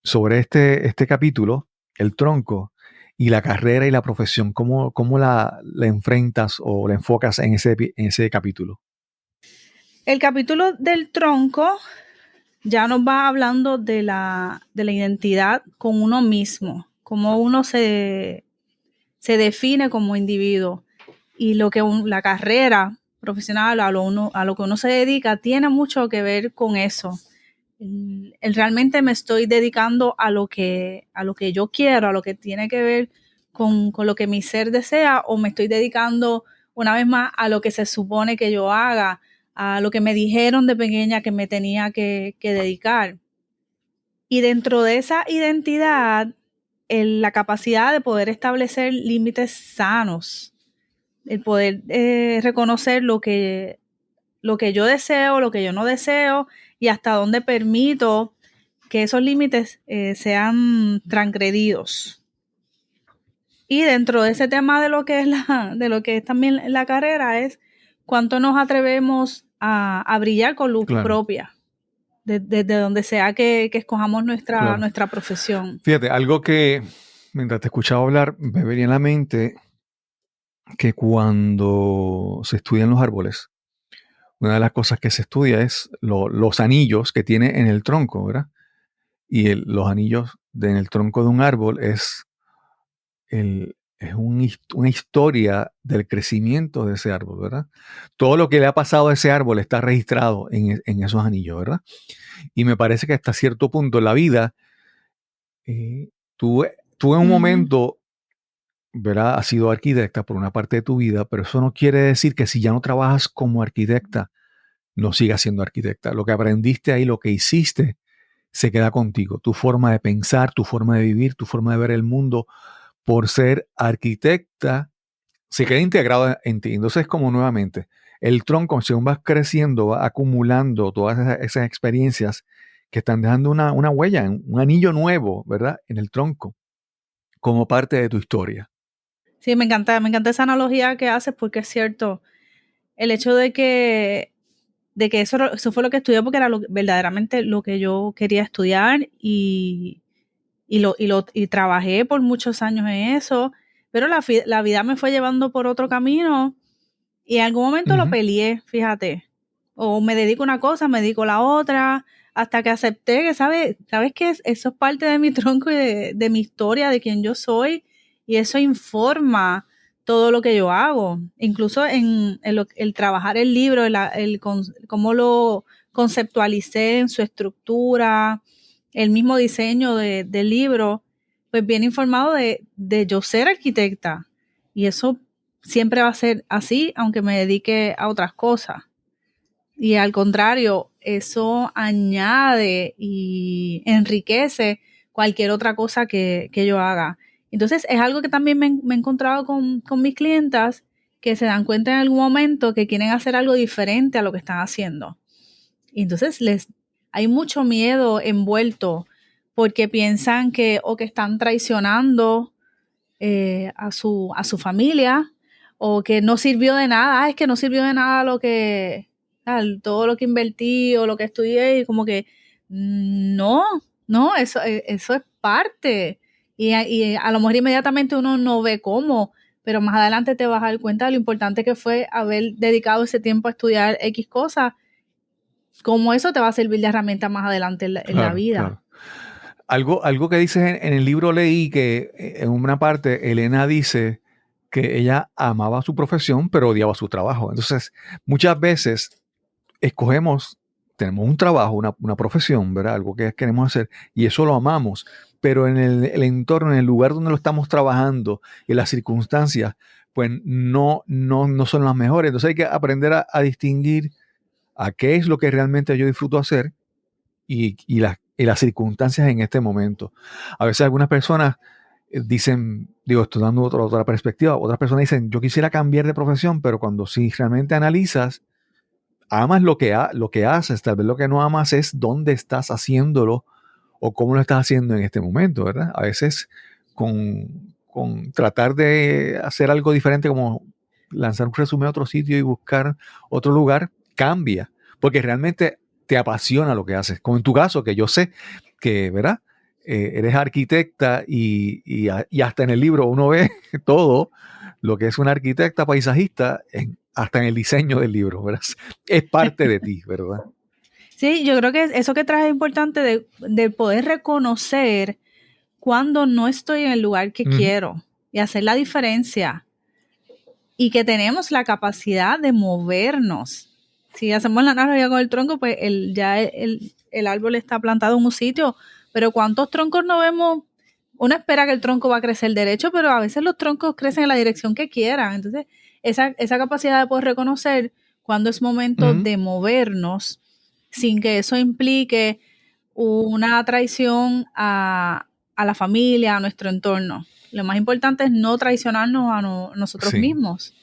A: sobre este capítulo, el tronco, y la carrera y la profesión. ¿Cómo la enfrentas o la enfocas en ese capítulo?
B: El capítulo del tronco ya nos va hablando de la identidad con uno mismo, cómo uno se define como individuo y lo que la carrera profesional a lo que uno se dedica tiene mucho que ver con eso. Realmente me estoy dedicando a lo que yo quiero, a lo que tiene que ver con lo que mi ser desea, o me estoy dedicando una vez más a lo que se supone que yo haga, a lo que me dijeron de pequeña que me tenía que dedicar. Y dentro de esa identidad, la capacidad de poder establecer límites sanos, el poder reconocer lo que yo deseo, lo que yo no deseo y hasta dónde permito que esos límites sean transgredidos. Y dentro de ese tema de lo que es también la carrera es cuánto nos atrevemos a brillar con luz propia, desde donde sea que escojamos nuestra profesión.
A: Fíjate, algo que mientras te escuchaba hablar me venía a la mente que cuando se estudian los árboles, una de las cosas que se estudia es los anillos que tiene en el tronco, ¿verdad? Y los anillos en el tronco de un árbol es una historia del crecimiento de ese árbol, ¿verdad? Todo lo que le ha pasado a ese árbol está registrado en esos anillos, ¿verdad? Y me parece que hasta cierto punto en la vida, tú en un momento, ¿verdad? Has sido arquitecta por una parte de tu vida, pero eso no quiere decir que si ya no trabajas como arquitecta, no sigas siendo arquitecta. Lo que aprendiste ahí, lo que hiciste, se queda contigo. Tu forma de pensar, tu forma de vivir, tu forma de ver el mundo, por ser arquitecta, se queda integrado en ti. Entonces, como nuevamente, el tronco, según vas creciendo, va acumulando todas esas experiencias que están dejando una huella, un anillo nuevo, ¿verdad? En el tronco, como parte de tu historia.
B: Sí, me encanta esa analogía que haces porque es cierto. El hecho de que eso fue lo que estudié porque era verdaderamente lo que yo quería estudiar y trabajé por muchos años en eso, pero la vida me fue llevando por otro camino y en algún momento lo peleé, fíjate. O me dedico a una cosa, me dedico a la otra, hasta que acepté que, ¿sabes que eso es parte de mi tronco y de mi historia, de quién yo soy? Y eso informa todo lo que yo hago. Incluso el trabajar el libro, cómo lo conceptualicé en su estructura, el mismo diseño del libro, pues bien informado de yo ser arquitecta. Y eso siempre va a ser así, aunque me dedique a otras cosas. Y al contrario, eso añade y enriquece cualquier otra cosa que yo haga. Entonces, es algo que también me he encontrado con mis clientas que se dan cuenta en algún momento que quieren hacer algo diferente a lo que están haciendo. Y entonces hay mucho miedo envuelto porque piensan que están traicionando a su familia o que no sirvió de nada. Es que no sirvió de nada todo lo que invertí o lo que estudié, y como que no, eso es parte. Y a lo mejor inmediatamente uno no ve cómo, pero más adelante te vas a dar cuenta de lo importante que fue haber dedicado ese tiempo a estudiar X cosas, cómo eso te va a servir de herramienta más adelante en la vida.
A: Claro. Algo que dices en el libro, leí que en una parte Elena dice que ella amaba su profesión, pero odiaba su trabajo. Entonces, muchas veces tenemos un trabajo, una profesión, ¿verdad? Algo que queremos hacer, y eso lo amamos, pero en el entorno, en el lugar donde lo estamos trabajando y las circunstancias, pues no son las mejores. Entonces hay que aprender a distinguir a qué es lo que realmente yo disfruto hacer y las circunstancias en este momento. A veces algunas personas dicen, estoy dando otra perspectiva, otras personas dicen, yo quisiera cambiar de profesión, pero cuando si realmente analizas, amas lo que haces, tal vez lo que no amas es dónde estás haciéndolo o cómo lo estás haciendo en este momento, ¿verdad? A veces con tratar de hacer algo diferente, como lanzar un resumen a otro sitio y buscar otro lugar, cambia, porque realmente te apasiona lo que haces. Como en tu caso, que yo sé que, ¿verdad? Eres arquitecta y hasta en el libro uno ve todo lo que es una arquitecta paisajista, hasta en el diseño del libro, ¿verdad? Es parte de ti, ¿verdad?
B: Sí, yo creo que eso que traes es importante de poder reconocer cuando no estoy en el lugar que quiero y hacer la diferencia. Y que tenemos la capacidad de movernos. Si hacemos la analogía con el tronco, pues el árbol está plantado en un sitio, pero ¿cuántos troncos no vemos? Uno espera que el tronco va a crecer derecho, pero a veces los troncos crecen en la dirección que quieran. Entonces, esa capacidad de poder reconocer cuando es momento de movernos sin que eso implique una traición a la familia, a nuestro entorno. Lo más importante es no traicionarnos a nosotros mismos.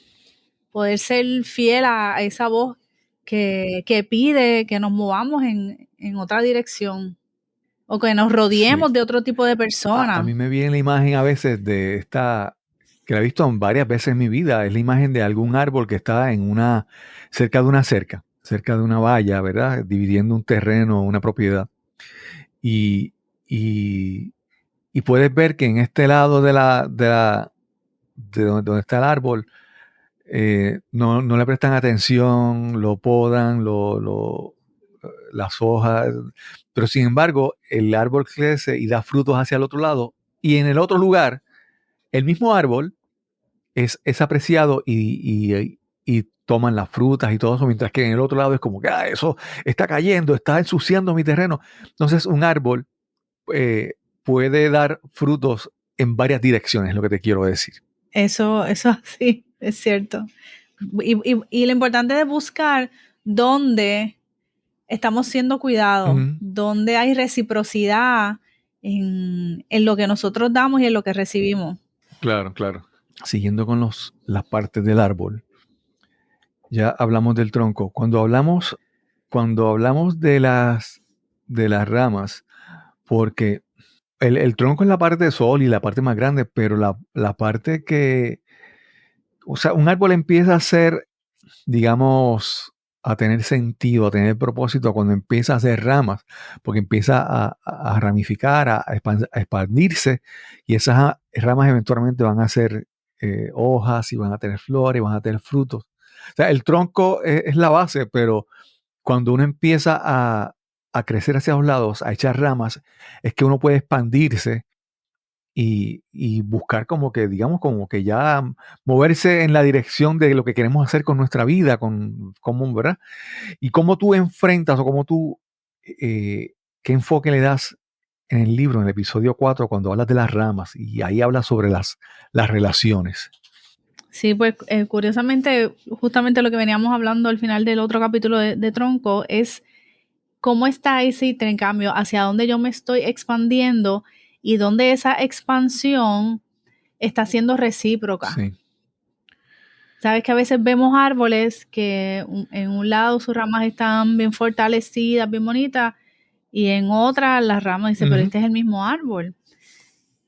B: Poder ser fiel a esa voz que pide que nos movamos en otra dirección o que nos rodeemos de otro tipo de personas.
A: A mí me viene la imagen a veces de esta, que la he visto varias veces en mi vida, es la imagen de algún árbol que está cerca de una cerca, cerca de una valla, ¿verdad? Dividiendo un terreno, una propiedad. Y puedes ver que en este lado de donde está el árbol, no le prestan atención, lo podan, las hojas, pero sin embargo el árbol crece y da frutos hacia el otro lado, y en el otro lugar el mismo árbol es apreciado y toman las frutas y todo eso, mientras que en el otro lado es como que eso está cayendo, está ensuciando mi terreno. Entonces un árbol puede dar frutos en varias direcciones, es lo que te quiero decir.
B: Eso sí, es cierto. Y lo importante es buscar dónde estamos siendo cuidados, dónde hay reciprocidad en lo que nosotros damos y en lo que recibimos.
A: Claro. Siguiendo con las partes del árbol, ya hablamos del tronco. Cuando hablamos de las ramas, porque el tronco es la parte sol y la parte más grande, pero la parte que, o sea, un árbol empieza a ser, digamos, a tener sentido, a tener propósito cuando empieza a hacer ramas, porque empieza a ramificar, a expandirse, y esas ramas eventualmente van a ser hojas y van a tener flores, van a tener frutos. O sea, el tronco es la base, pero cuando uno empieza a crecer hacia los lados, a echar ramas, es que uno puede expandirse y buscar como que, digamos, como que ya moverse en la dirección de lo que queremos hacer con nuestra vida, ¿verdad? Y cómo tú enfrentas o cómo tú, qué enfoque le das en el libro, en el episodio 4, cuando hablas de las ramas, y ahí hablas sobre las relaciones.
B: Sí, pues curiosamente, justamente lo que veníamos hablando al final del otro capítulo de Tronco es cómo está ese intercambio, hacia dónde yo me estoy expandiendo y dónde esa expansión está siendo recíproca.
A: Sí.
B: Sabes que a veces vemos árboles que en un lado sus ramas están bien fortalecidas, bien bonitas, y en otra las ramas dicen, pero este es el mismo árbol.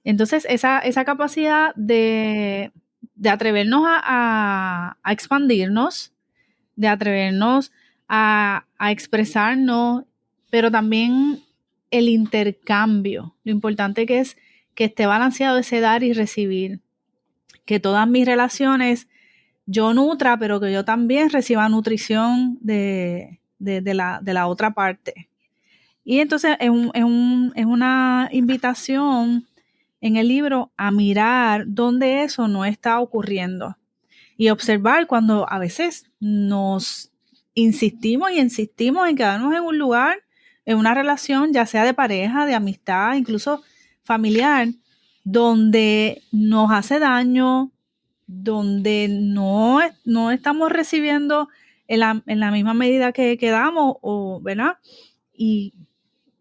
B: Entonces, esa capacidad de atrevernos a expandirnos, de atrevernos a expresarnos, pero también el intercambio. Lo importante que es que esté balanceado ese dar y recibir. Que todas mis relaciones yo nutra, pero que yo también reciba nutrición de la otra parte. Y entonces es una invitación en el libro a mirar dónde eso no está ocurriendo y observar cuando a veces nos insistimos en quedarnos en un lugar, en una relación, ya sea de pareja, de amistad, incluso familiar, donde nos hace daño, donde no estamos recibiendo en la misma medida que damos, ¿verdad? Y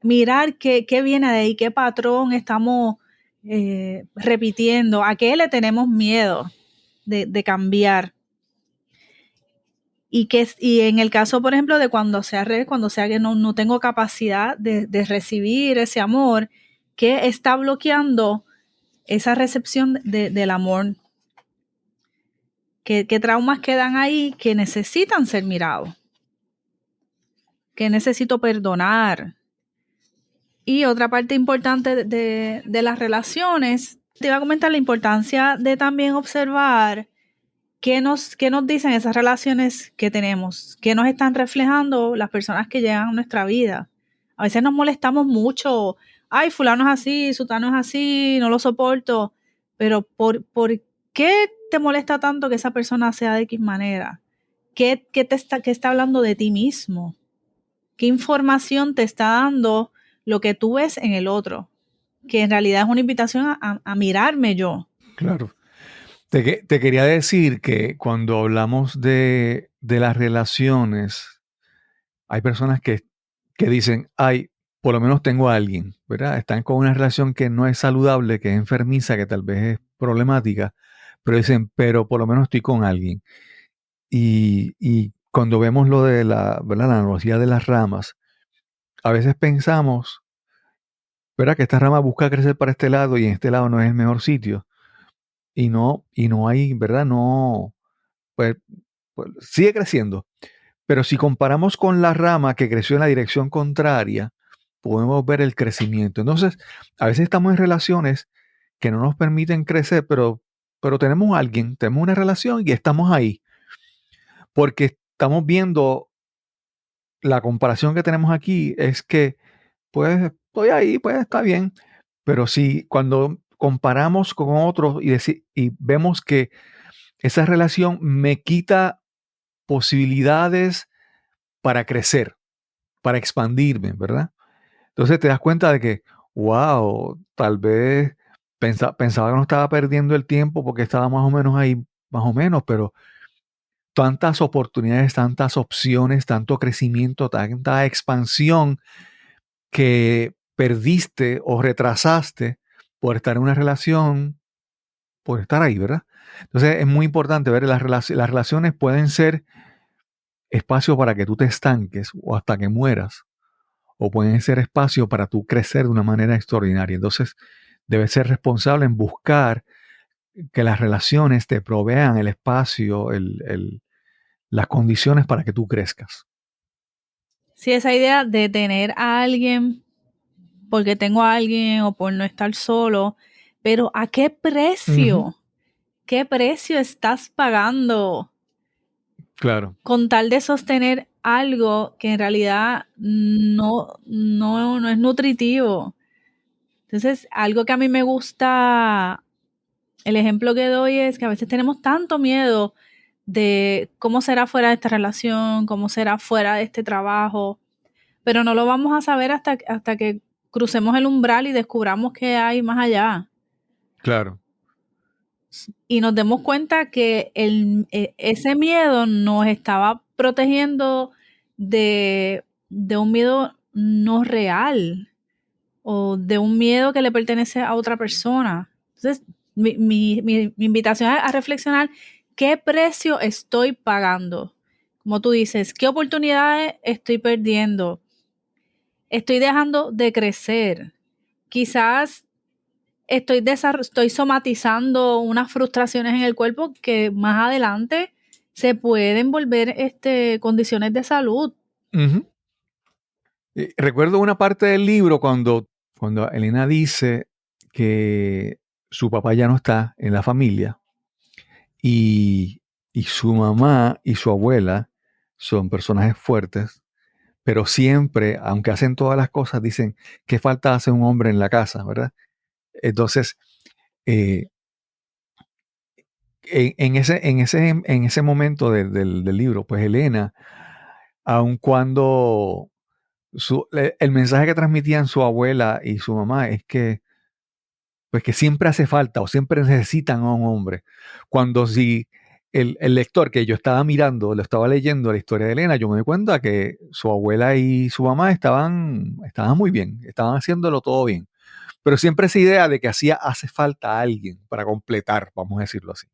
B: mirar qué viene de ahí, qué patrón estamos repitiendo, a qué le tenemos miedo de cambiar. Y en el caso, por ejemplo, de cuando sea que no tengo capacidad de recibir ese amor, ¿qué está bloqueando esa recepción del amor? qué traumas quedan ahí que necesitan ser mirados, que necesito perdonar. Y otra parte importante de las relaciones, te iba a comentar la importancia de también observar qué nos dicen esas relaciones que tenemos, qué nos están reflejando las personas que llegan a nuestra vida. A veces nos molestamos mucho, ay, fulano es así, sutano es así, no lo soporto, pero ¿por qué te molesta tanto que esa persona sea de X manera? ¿Qué está hablando de ti mismo? ¿Qué información te está dando lo que tú ves en el otro? Que en realidad es una invitación a mirarme yo.
A: Claro. Te quería decir que cuando hablamos de las relaciones, hay personas que dicen, ay, por lo menos tengo a alguien, ¿verdad? Están con una relación que no es saludable, que es enfermiza, que tal vez es problemática, pero dicen, pero por lo menos estoy con alguien. Y cuando vemos lo de ¿verdad? La analogía de las ramas, a veces pensamos, ¿verdad? Que esta rama busca crecer para este lado y en este lado no es el mejor sitio. Y no hay, ¿verdad? No, pues, pues sigue creciendo. Pero si comparamos con la rama que creció en la dirección contraria, podemos ver el crecimiento. Entonces, a veces estamos en relaciones que no nos permiten crecer, pero tenemos a alguien, tenemos una relación y estamos ahí. Porque estamos viendo la comparación que tenemos aquí es que, pues, estoy ahí, pues está bien. Pero si cuando comparamos con otros y vemos que esa relación me quita posibilidades para crecer, para expandirme, ¿verdad? Entonces te das cuenta de que, wow, tal vez pensaba que no estaba perdiendo el tiempo porque estaba más o menos ahí, más o menos, pero tantas oportunidades, tantas opciones, tanto crecimiento, tanta expansión que perdiste o retrasaste por estar en una relación, por estar ahí, ¿verdad? Entonces es muy importante ver las relaciones pueden ser espacio para que tú te estanques o hasta que mueras, o pueden ser espacio para tú crecer de una manera extraordinaria. Entonces, debes ser responsable en buscar que las relaciones te provean el espacio, las condiciones para que tú crezcas.
B: Sí, esa idea de tener a alguien porque tengo a alguien o por no estar solo, pero ¿a qué precio?
A: Ujú.
B: ¿Qué precio estás pagando
A: Claro,
B: con tal de sostener algo que en realidad no es nutritivo? Entonces, algo que a mí me gusta, el ejemplo que doy es que a veces tenemos tanto miedo de cómo será fuera de esta relación, cómo será fuera de este trabajo, pero no lo vamos a saber hasta que crucemos el umbral y descubramos qué hay más allá.
A: claro.
B: Y nos demos cuenta que ese miedo nos estaba protegiendo de un miedo no real o de un miedo que le pertenece a otra persona. Entonces, mi invitación es a reflexionar qué precio estoy pagando. Como tú dices, qué oportunidades estoy perdiendo. Estoy dejando de crecer. Quizás estoy somatizando unas frustraciones en el cuerpo que más adelante se pueden volver condiciones de salud.
A: Ujú. Recuerdo una parte del libro cuando Elena dice que su papá ya no está en la familia y, y su mamá y su abuela son personajes fuertes, pero siempre, aunque hacen todas las cosas, dicen que falta hace un hombre en la casa, ¿verdad? Entonces, eh, en ese momento del libro, pues Elena, aun cuando el mensaje que transmitían su abuela y su mamá es que, pues que siempre hace falta o siempre necesitan a un hombre. Cuando si el lector que yo estaba mirando, lo estaba leyendo la historia de Elena, yo me doy cuenta que su abuela y su mamá estaban muy bien, estaban haciéndolo todo bien. Pero siempre esa idea de que hace falta alguien para completar, vamos a decirlo así.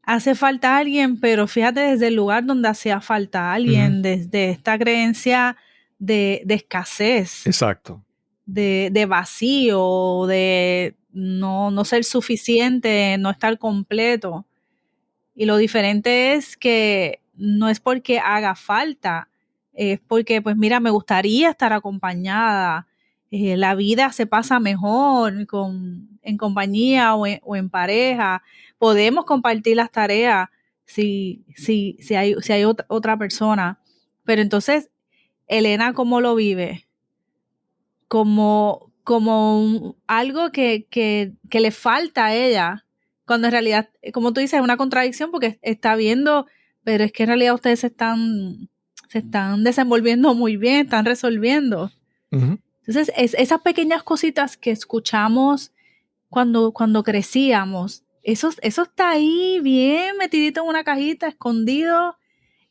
B: Hace falta alguien, pero fíjate desde el lugar donde hacía falta
A: Ujú.
B: alguien, desde esta creencia de escasez,
A: Exacto.
B: de vacío, de no ser suficiente, no estar completo. Y lo diferente es que no es porque haga falta, es porque, pues mira, me gustaría estar acompañada. La vida se pasa mejor en compañía o en pareja. Podemos compartir las tareas si hay otra persona. Pero entonces, Elena, ¿cómo lo vive? Como algo que le falta a ella, cuando en realidad, como tú dices, es una contradicción porque está viendo, pero es que en realidad ustedes se están desenvolviendo muy bien, están resolviendo.
A: Ujú.
B: Entonces, esas pequeñas cositas que escuchamos cuando crecíamos, eso está ahí bien metidito en una cajita, escondido,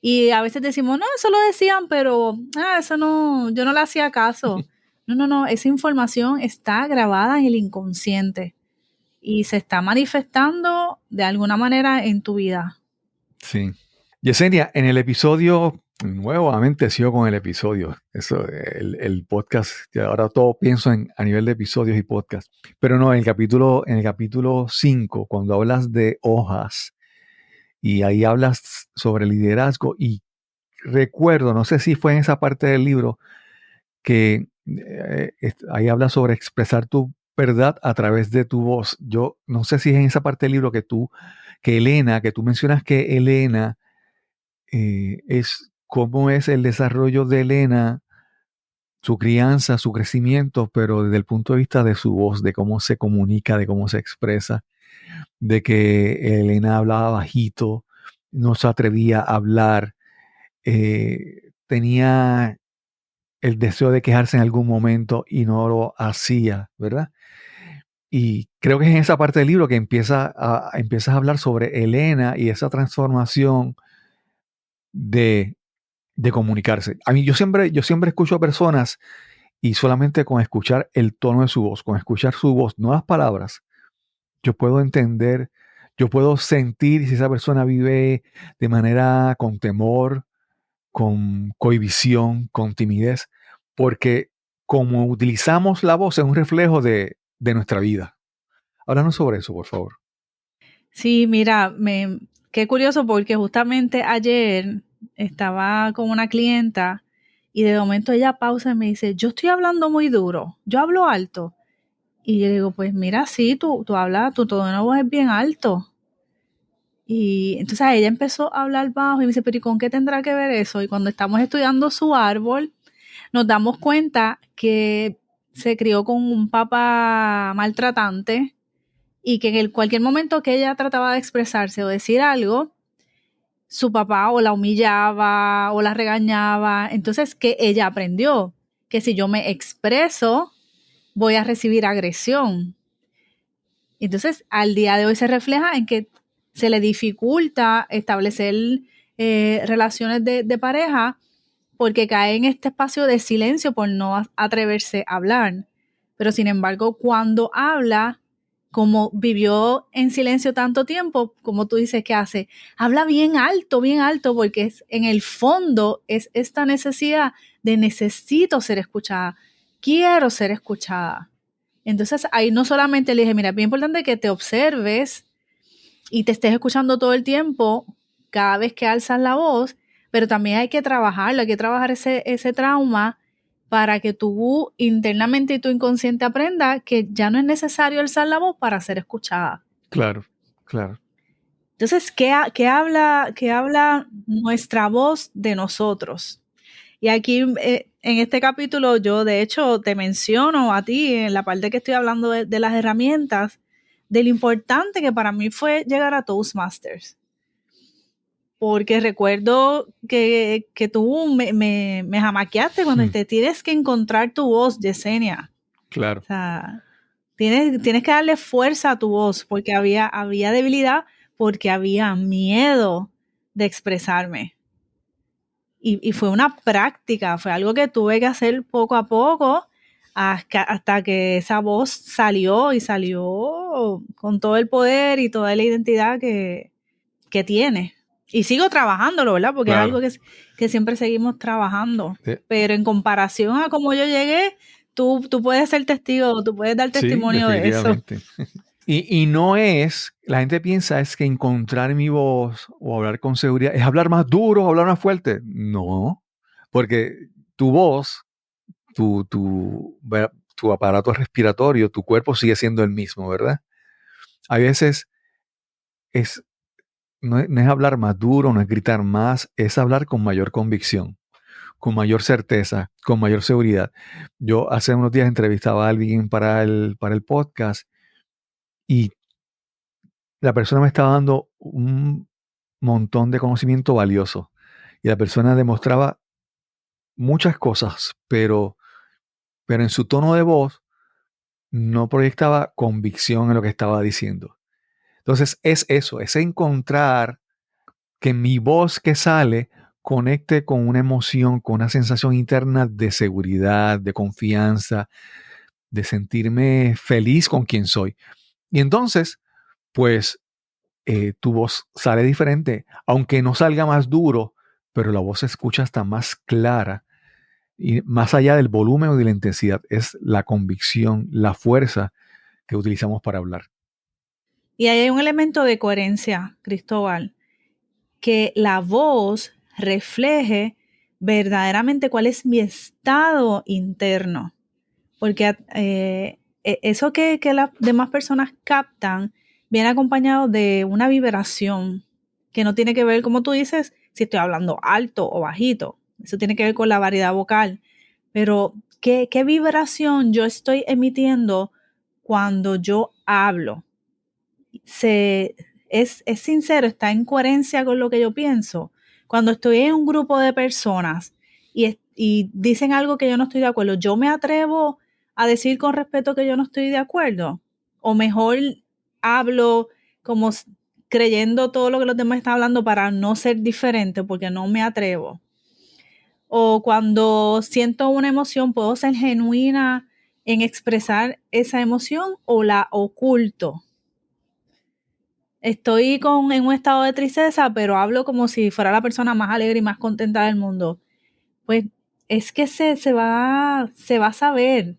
B: y a veces decimos, no, eso lo decían, pero eso no, yo no le hacía caso. No, esa información está grabada en el inconsciente y se está manifestando de alguna manera en tu vida.
A: Sí. Yesenia, en el episodio, nuevamente sigo con el episodio, eso, el podcast, que ahora todo pienso a nivel de episodios y podcast, pero no, en el capítulo 5, cuando hablas de hojas, y ahí hablas sobre liderazgo, y recuerdo, no sé si fue en esa parte del libro, que ahí hablas sobre expresar tu verdad a través de tu voz. Yo no sé si es en esa parte del libro que tú mencionas que Elena es cómo es el desarrollo de Elena, su crianza, su crecimiento, pero desde el punto de vista de su voz, de cómo se comunica, de cómo se expresa, de que Elena hablaba bajito, no se atrevía a hablar, tenía el deseo de quejarse en algún momento y no lo hacía, ¿verdad? Y creo que es en esa parte del libro que empiezas a hablar sobre Elena y esa transformación de comunicarse. A mí yo siempre escucho a personas y solamente con escuchar el tono de su voz, con escuchar su voz, no las palabras, yo puedo entender, yo puedo sentir si esa persona vive de manera con temor, con cohibición, con timidez, porque como utilizamos la voz es un reflejo de nuestra vida. Háblanos sobre eso, por favor.
B: Sí, mira, qué curioso porque justamente ayer estaba con una clienta y de momento ella pausa y me dice, yo estoy hablando muy duro, yo hablo alto. Y yo digo, pues mira, sí, tú hablas, tu tono de voz es bien alto. Y entonces ella empezó a hablar bajo y me dice, pero ¿y con qué tendrá que ver eso? Y cuando estamos estudiando su árbol, nos damos cuenta que se crió con un papá maltratante y que en cualquier momento que ella trataba de expresarse o decir algo, su papá o la humillaba o la regañaba. Entonces, que ella aprendió que si yo me expreso, voy a recibir agresión. Entonces, al día de hoy se refleja en que se le dificulta establecer relaciones de pareja porque cae en este espacio de silencio por no atreverse a hablar. Pero sin embargo, cuando habla, como vivió en silencio tanto tiempo, como tú dices que hace, habla bien alto, porque en el fondo es esta necesidad de necesito ser escuchada, quiero ser escuchada. Entonces ahí no solamente le dije, mira, es bien importante que te observes y te estés escuchando todo el tiempo, cada vez que alzas la voz, pero también hay que trabajarlo, hay que trabajar ese trauma para que tú internamente y tu inconsciente aprenda que ya no es necesario alzar la voz para ser escuchada.
A: Claro, claro.
B: Entonces, ¿qué habla nuestra voz de nosotros? Y aquí en este capítulo yo de hecho te menciono a ti en la parte que estoy hablando de las herramientas, de lo importante que para mí fue llegar a Toastmasters. Porque recuerdo que tú me jamaqueaste cuando te tienes que encontrar tu voz, Yesenia.
A: Claro.
B: O sea, tienes que darle fuerza a tu voz porque había debilidad, porque había miedo de expresarme. Y fue una práctica, fue algo que tuve que hacer poco a poco hasta que esa voz salió y salió con todo el poder y toda la identidad que tiene. Y sigo trabajándolo, ¿verdad? Porque
A: Claro.
B: es algo que siempre seguimos trabajando.
A: Sí.
B: Pero en comparación a cómo yo llegué, tú puedes ser testigo, tú puedes dar testimonio de eso.
A: Y no es, la gente piensa es que encontrar mi voz o hablar con seguridad es hablar más duro o hablar más fuerte. No, porque tu voz, tu aparato respiratorio, tu cuerpo sigue siendo el mismo, ¿verdad? A veces es, no es hablar más duro, no es gritar más, es hablar con mayor convicción, con mayor certeza, con mayor seguridad. Yo hace unos días entrevistaba a alguien para el podcast y la persona me estaba dando un montón de conocimiento valioso y la persona demostraba muchas cosas, pero en su tono de voz no proyectaba convicción en lo que estaba diciendo. Entonces es eso, es encontrar que mi voz que sale conecte con una emoción, con una sensación interna de seguridad, de confianza, de sentirme feliz con quien soy. Y entonces, pues tu voz sale diferente, aunque no salga más duro, pero la voz se escucha hasta más clara y más allá del volumen o de la intensidad, es la convicción, la fuerza que utilizamos para hablar.
B: Y ahí hay un elemento de coherencia, Cristóbal, que la voz refleje verdaderamente cuál es mi estado interno. Porque eso que las demás personas captan viene acompañado de una vibración que no tiene que ver, como tú dices, si estoy hablando alto o bajito. Eso tiene que ver con la variedad vocal. Pero, ¿qué vibración yo estoy emitiendo cuando yo hablo? Es sincero, está en coherencia con lo que yo pienso. Cuando estoy en un grupo de personas y dicen algo que yo no estoy de acuerdo, yo me atrevo a decir con respeto que yo no estoy de acuerdo. O mejor hablo como creyendo todo lo que los demás están hablando para no ser diferente porque no me atrevo. O cuando siento una emoción, puedo ser genuina en expresar esa emoción o la oculto. Estoy en un estado de tristeza, pero hablo como si fuera la persona más alegre y más contenta del mundo. Pues es que se va a saber,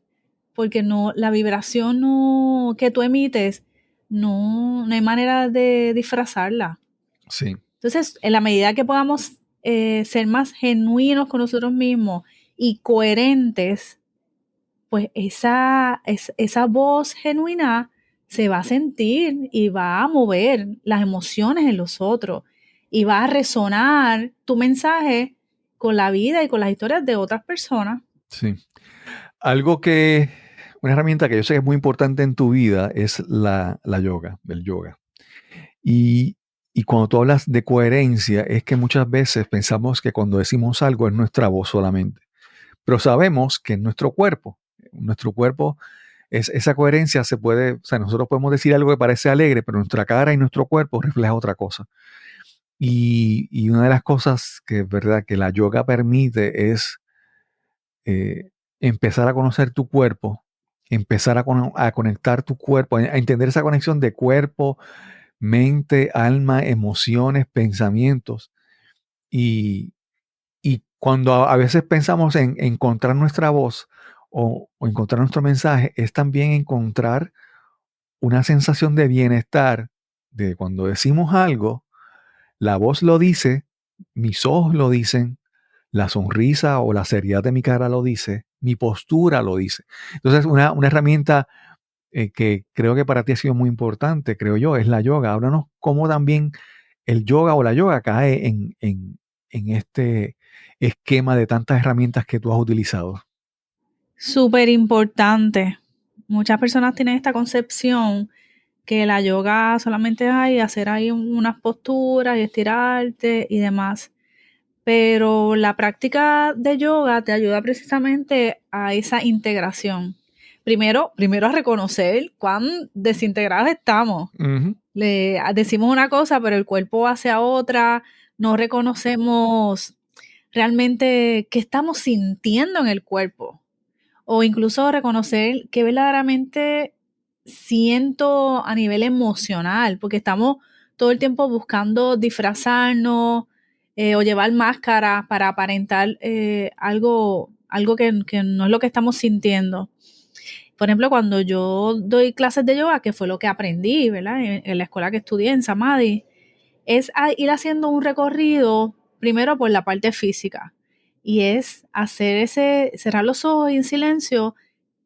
B: porque no, la vibración que tú emites, no hay manera de disfrazarla.
A: Sí.
B: Entonces, en la medida que podamos ser más genuinos con nosotros mismos y coherentes, pues esa voz genuina se va a sentir y va a mover las emociones en los otros y va a resonar tu mensaje con la vida y con las historias de otras personas.
A: Sí. Una herramienta que yo sé que es muy importante en tu vida es la yoga, el yoga. Y, y cuando tú hablas de coherencia, es que muchas veces pensamos que cuando decimos algo es nuestra voz solamente. Pero sabemos que en nuestro cuerpo esa coherencia o sea, nosotros podemos decir algo que parece alegre, pero nuestra cara y nuestro cuerpo refleja otra cosa. Y una de las cosas que es verdad que la yoga permite es eh, empezar a conocer tu cuerpo, empezar a conectar tu cuerpo, a entender esa conexión de cuerpo, mente, alma, emociones, pensamientos. Y, y cuando a veces pensamos en encontrar nuestra voz o encontrar nuestro mensaje, es también encontrar una sensación de bienestar de cuando decimos algo, la voz lo dice, mis ojos lo dicen, la sonrisa o la seriedad de mi cara lo dice, mi postura lo dice. Entonces, una herramienta que creo que para ti ha sido muy importante, creo yo, es la yoga. Háblanos cómo también el yoga o la yoga cae en este esquema de tantas herramientas que tú has utilizado.
B: Súper importante. Muchas personas tienen esta concepción que la yoga solamente es hacer ahí unas posturas y estirarte y demás. Pero la práctica de yoga te ayuda precisamente a esa integración. Primero a reconocer cuán desintegrados estamos.
A: Ujú.
B: Le decimos una cosa, pero el cuerpo hace otra. No reconocemos realmente qué estamos sintiendo en el cuerpo. O incluso reconocer qué verdaderamente siento a nivel emocional, porque estamos todo el tiempo buscando disfrazarnos o llevar máscaras para aparentar algo que no es lo que estamos sintiendo. Por ejemplo, cuando yo doy clases de yoga, que fue lo que aprendí, ¿verdad? En la escuela que estudié en Samadhi, es ir haciendo un recorrido primero por la parte física y es hacer cerrar los ojos y en silencio,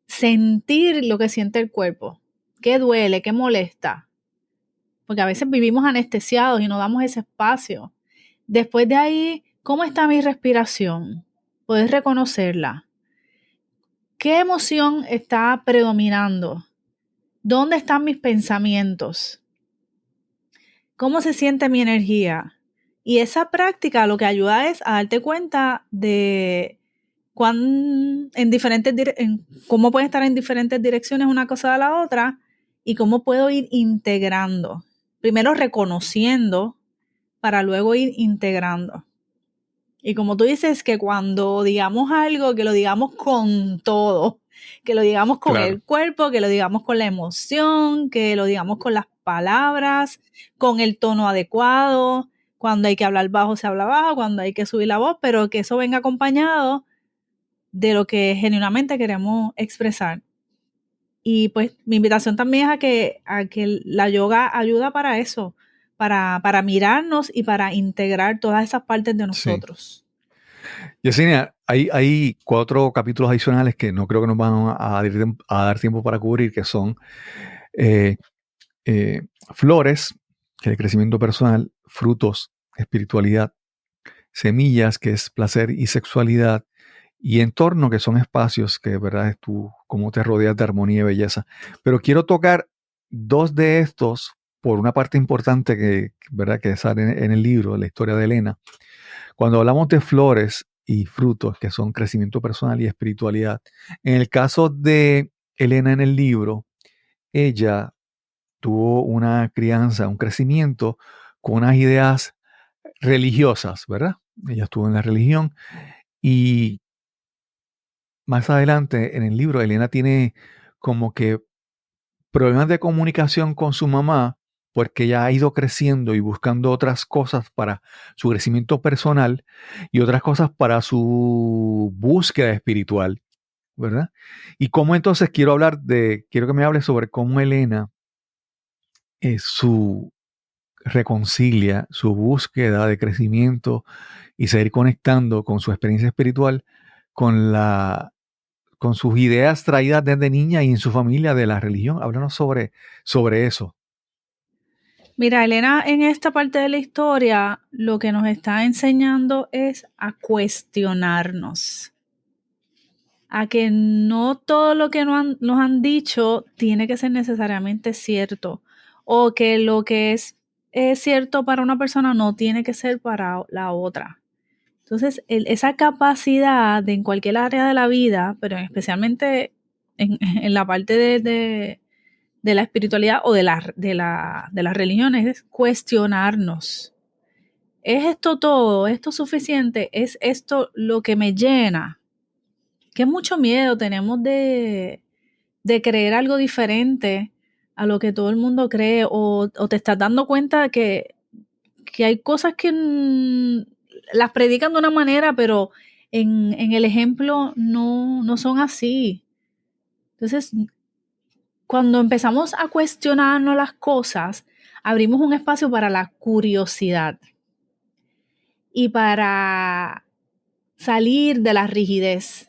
B: sentir lo que siente el cuerpo, qué duele, qué molesta, porque a veces vivimos anestesiados y no damos ese espacio. Después de ahí, ¿cómo está mi respiración? Puedes reconocerla. ¿Qué emoción está predominando? ¿Dónde están mis pensamientos? ¿Cómo se siente mi energía? Y esa práctica lo que ayuda es a darte cuenta de cómo pueden estar en diferentes direcciones una cosa de la otra y cómo puedo ir integrando. Primero reconociendo para luego ir integrando. Y como tú dices, que cuando digamos algo, que lo digamos con todo, que lo digamos con
A: Claro.
B: el cuerpo, que lo digamos con la emoción, que lo digamos con las palabras, con el tono adecuado. Cuando hay que hablar bajo, se habla bajo, cuando hay que subir la voz, pero que eso venga acompañado de lo que genuinamente queremos expresar. Y pues mi invitación también es a que la yoga ayuda para eso, para mirarnos y para integrar todas esas partes de
A: Sí.
B: nosotros.
A: Yesenia, hay 4 capítulos adicionales que no creo que nos van a dar tiempo para cubrir, que son eh, flores, que es el crecimiento personal, frutos, espiritualidad, semillas, que es placer y sexualidad, y entorno, que son espacios, que verdad es tú, cómo te rodeas de armonía y belleza. Pero quiero tocar 2 de estos por una parte importante verdad que sale en el libro, la historia de Elena. Cuando hablamos de flores y frutos, que son crecimiento personal y espiritualidad, en el caso de Elena en el libro, ella tuvo una crianza, un crecimiento con unas ideas religiosas, ¿verdad? Ella estuvo en la religión y más adelante en el libro Elena tiene como que problemas de comunicación con su mamá porque ella ha ido creciendo y buscando otras cosas para su crecimiento personal y otras cosas para su búsqueda espiritual, ¿verdad? Y cómo entonces quiero que me hable sobre cómo Elena su reconcilia su búsqueda de crecimiento y seguir conectando con su experiencia espiritual con con sus ideas traídas desde niña y en su familia de la religión. Háblanos sobre eso.
B: Mira, Elena, en esta parte de la historia, lo que nos está enseñando es a cuestionarnos, a que no todo lo que nos han dicho tiene que ser necesariamente cierto, o que lo que es cierto para una persona no tiene que ser para la otra. Entonces, esa capacidad de en cualquier área de la vida, pero especialmente en la parte de la espiritualidad o de las religiones, es cuestionarnos. ¿Es esto todo? ¿Esto suficiente? ¿Es esto lo que me llena? Que mucho miedo tenemos de creer algo diferente a lo que todo el mundo cree, o te estás dando cuenta que hay cosas que las predican de una manera, pero en el ejemplo no son así. Entonces, cuando empezamos a cuestionarnos las cosas, abrimos un espacio para la curiosidad y para salir de la rigidez.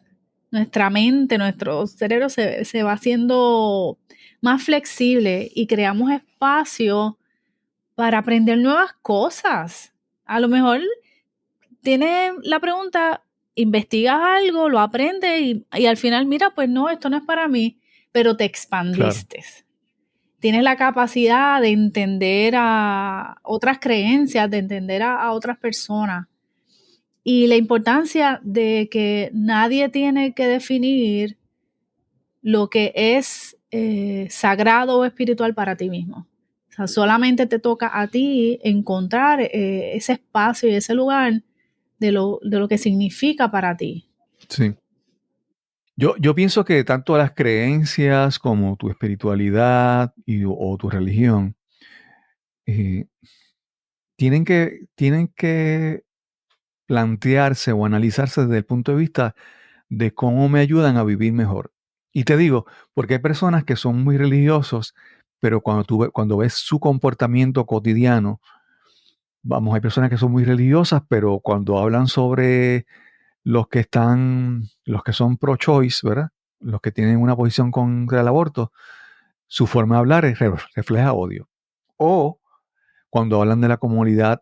B: Nuestra mente, nuestro cerebro se va haciendo más flexible y creamos espacio para aprender nuevas cosas. A lo mejor tienes la pregunta, investigas algo, lo aprendes y al final, mira, pues no, esto no es para mí, pero te expandiste. Claro. Tienes la capacidad de entender a otras creencias, de entender a otras personas. Y la importancia de que nadie tiene que definir lo que es sagrado o espiritual para ti mismo. O sea, solamente te toca a ti encontrar ese espacio y ese lugar de lo que significa para ti.
A: Sí. Yo pienso que tanto las creencias como tu espiritualidad o tu religión tienen que plantearse o analizarse desde el punto de vista de cómo me ayudan a vivir mejor. Y te digo, porque hay personas que son muy religiosos, pero cuando ves su comportamiento cotidiano, vamos, hay personas que son muy religiosas, pero cuando hablan sobre los que son pro-choice, ¿verdad? Los que tienen una posición contra el aborto, su forma de hablar refleja odio. O cuando hablan de la comunidad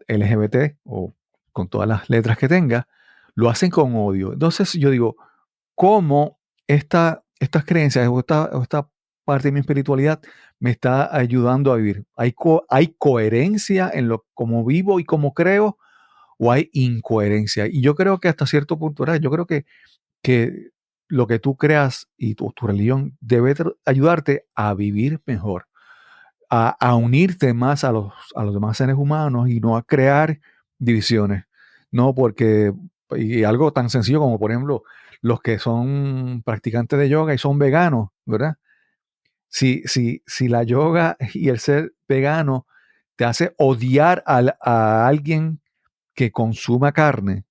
A: LGBT o con todas las letras que tenga, lo hacen con odio. Entonces yo digo, ¿cómo estas creencias o esta parte de mi espiritualidad me está ayudando a vivir? ¿Hay coherencia en lo como vivo y como creo o hay incoherencia? Y yo creo que hasta cierto punto, ¿verdad? Yo creo que lo que tú creas y tu religión debe ayudarte a vivir mejor, a unirte más a los demás seres humanos y no a crear divisiones. No porque, y algo tan sencillo como, por ejemplo, los que son practicantes de yoga y son veganos, ¿verdad? Si la yoga y el ser vegano te hace odiar a alguien que consuma carne,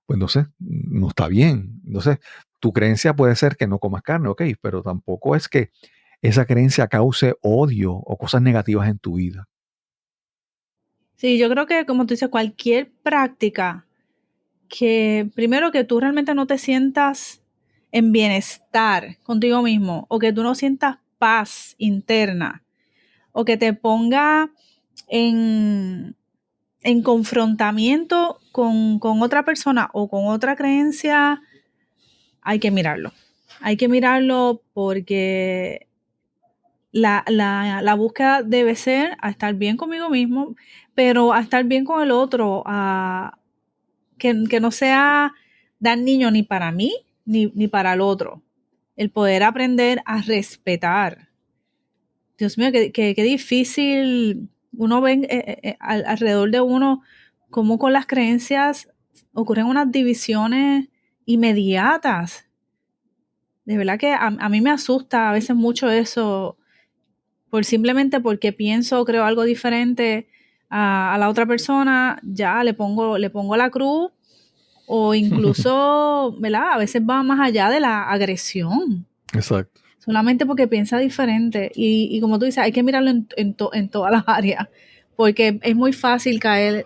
A: pues entonces no está bien. Entonces, tu creencia puede ser que no comas carne, ok, pero tampoco es que esa creencia cause odio o cosas negativas en tu vida.
B: Sí, yo creo que, como tú dices, cualquier práctica que, primero, que tú realmente no te sientas en bienestar contigo mismo, o que tú no sientas paz interna, o que te ponga en confrontamiento con otra persona o con otra creencia, hay que mirarlo. Hay que mirarlo porque la búsqueda debe ser a estar bien conmigo mismo, pero a estar bien con el otro, que no sea dañino ni para mí ni para el otro. El poder aprender a respetar. Dios mío, qué difícil uno ve alrededor de uno cómo con las creencias ocurren unas divisiones inmediatas. De verdad que a mí me asusta a veces mucho eso, simplemente porque pienso o creo algo diferente a la otra persona, ya le pongo la cruz, o incluso, ¿verdad? A veces va más allá de la agresión.
A: Exacto.
B: Solamente porque piensa diferente. Y como tú dices, hay que mirarlo en todas las áreas, porque es muy fácil caer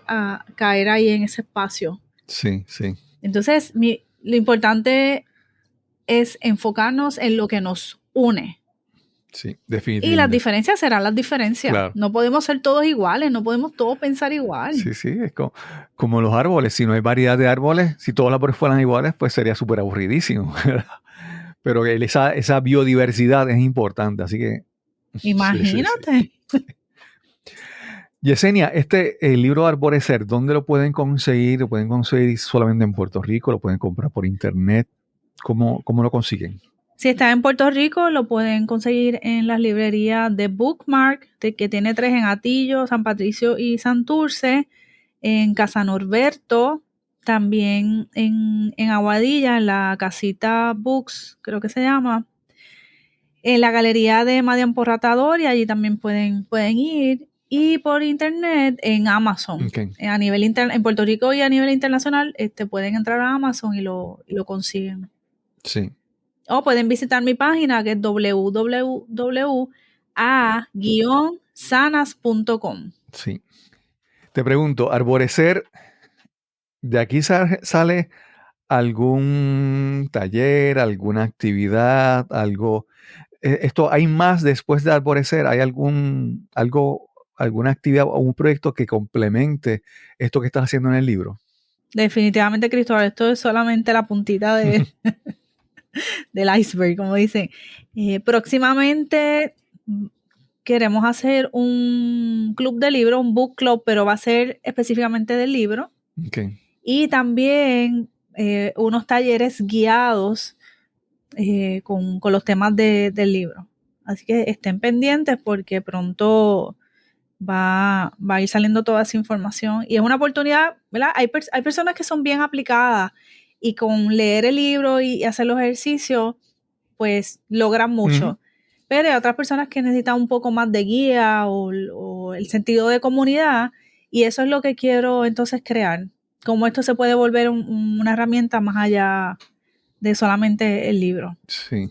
B: ahí en ese espacio.
A: Sí, sí.
B: Entonces, lo importante es enfocarnos en lo que nos une.
A: Sí,
B: Y las
A: definitivamente.
B: diferencias serán las diferencias.
A: Claro.
B: No podemos ser todos iguales, no podemos todos pensar igual.
A: Sí, sí, es como los árboles. Si no hay variedad de árboles, si todos los árboles fueran iguales, pues sería súper aburridísimo, ¿verdad? Pero esa biodiversidad es importante, así que...
B: Imagínate.
A: Sí. Yesenia, el libro Arborecer, ¿dónde lo pueden conseguir? ¿Lo pueden conseguir solamente en Puerto Rico? ¿Lo pueden comprar por internet? ¿Cómo lo consiguen?
B: Si está en Puerto Rico, lo pueden conseguir en las librerías de Bookmark, que tiene 3 en Atillo, San Patricio y Santurce, en Casa Norberto, también en Aguadilla, en la Casita Books, creo que se llama, en la Galería de Madian Porratador, y allí también pueden ir, y por internet en Amazon.
A: Okay.
B: En Puerto Rico y a nivel internacional, pueden entrar a Amazon y lo consiguen.
A: Sí.
B: O pueden visitar mi página, que es www.a-sanas.com.
A: Sí. Te pregunto, Arborecer, ¿de aquí sale algún taller, alguna actividad, algo? Esto, ¿hay más después de Arborecer? ¿Hay alguna actividad o un proyecto que complemente esto que estás haciendo en el libro?
B: Definitivamente, Cristóbal, esto es solamente la puntita del iceberg, como dicen. Próximamente queremos hacer un club de libros, un book club, pero va a ser específicamente del libro.
A: Okay.
B: Y también unos talleres guiados con los temas del libro. Así que estén pendientes porque pronto va a ir saliendo toda esa información. Y es una oportunidad, ¿verdad? Hay personas que son bien aplicadas y con leer el libro y hacer los ejercicios, pues logran mucho.
A: Uh-huh.
B: Pero hay otras personas que necesitan un poco más de guía o el sentido de comunidad, y eso es lo que quiero entonces crear. Cómo esto se puede volver una herramienta más allá de solamente el libro.
A: Sí.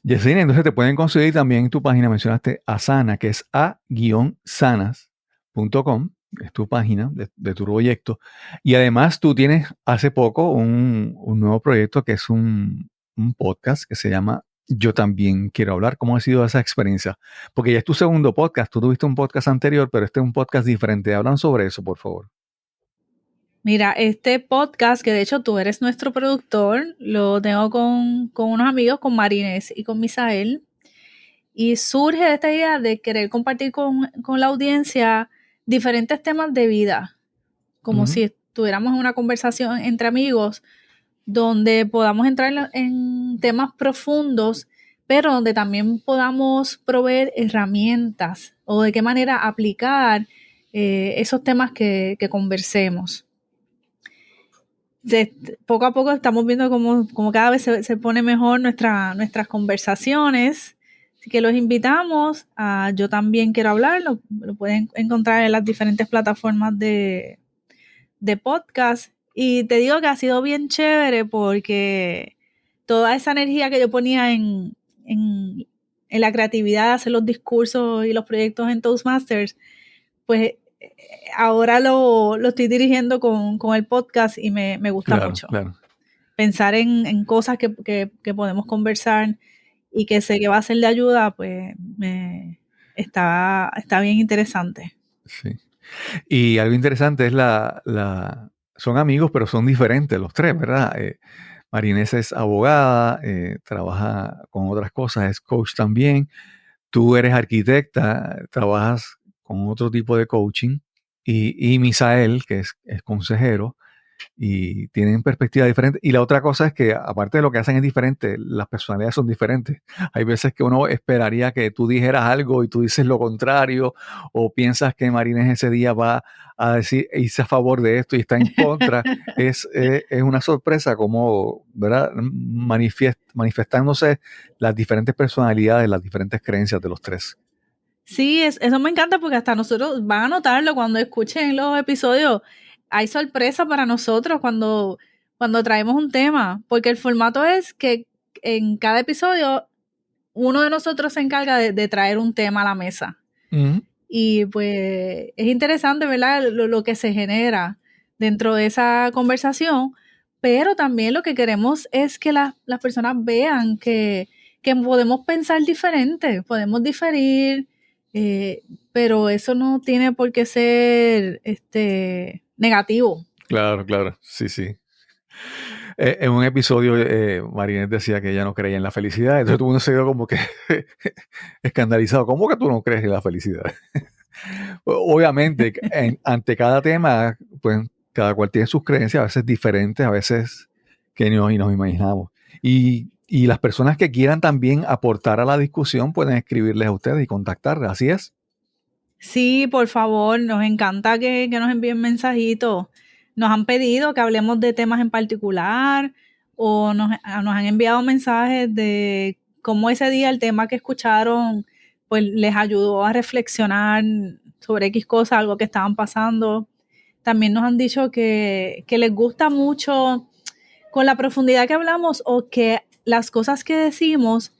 A: Yesenia, entonces te pueden conseguir también en tu página, mencionaste Asana, que es a-sanas.com, es tu página de tu proyecto. Y además tú tienes hace poco un nuevo proyecto que es un podcast que se llama Yo También Quiero Hablar. ¿Cómo ha sido esa experiencia? Porque ya es tu segundo podcast, tú tuviste un podcast anterior, pero este es un podcast diferente. Hablan sobre eso, por favor.
B: Mira, este podcast, que de hecho tú eres nuestro productor, lo tengo con unos amigos, con Marinés y con Misael, y surge de esta idea de querer compartir con la audiencia diferentes temas de vida, como si estuviéramos en una conversación entre amigos, donde podamos entrar en temas profundos, pero donde también podamos proveer herramientas o de qué manera aplicar esos temas que conversemos. Poco a poco estamos viendo cómo cada vez se pone mejor nuestras conversaciones. Así que los invitamos a Yo También Quiero Hablar. Lo pueden encontrar en las diferentes plataformas de podcast. Y te digo que ha sido bien chévere porque toda esa energía que yo ponía en la creatividad de hacer los discursos y los proyectos en Toastmasters, pues ahora lo estoy dirigiendo con el podcast y me gusta mucho. Claro. Pensar en cosas que podemos conversar y que sé que va a ser de ayuda, pues está bien interesante.
A: Sí. Y algo interesante es son amigos, pero son diferentes los tres, ¿verdad? Marinés es abogada, trabaja con otras cosas, es coach también. Tú eres arquitecta, trabajas con otro tipo de coaching. Y Misael, que es consejero, y tienen perspectivas diferentes. Y la otra cosa es que, aparte de lo que hacen es diferente, las personalidades son diferentes. Hay veces que uno esperaría que tú dijeras algo y tú dices lo contrario, o piensas que Marinés ese día va a decir, irse a favor de esto y está en contra. es una sorpresa como, ¿verdad? Manifestándose las diferentes personalidades, las diferentes creencias de los tres.
B: Sí, eso me encanta porque hasta nosotros van a notarlo cuando escuchen los episodios. Hay sorpresa para nosotros cuando traemos un tema, porque el formato es que en cada episodio uno de nosotros se encarga de traer un tema a la mesa. Uh-huh. Y pues es interesante, ¿verdad? Lo que se genera dentro de esa conversación, pero también lo que queremos es que las personas vean que podemos pensar diferente, podemos diferir, pero eso no tiene por qué ser negativo.
A: Claro, sí. En un episodio, Marinés decía que ella no creía en la felicidad, entonces todo el mundo se quedó como que escandalizado. ¿Cómo que tú no crees en la felicidad? Obviamente, ante cada tema, pues cada cual tiene sus creencias, a veces diferentes, a veces que ni nos imaginamos. Y las personas que quieran también aportar a la discusión pueden escribirles a ustedes y contactarles, ¿así es?
B: Sí, por favor, nos encanta que nos envíen mensajitos. Nos han pedido que hablemos de temas en particular o nos han enviado mensajes de cómo ese día el tema que escucharon pues les ayudó a reflexionar sobre X cosas, algo que estaban pasando. También nos han dicho que les gusta mucho con la profundidad que hablamos o que las cosas que decimos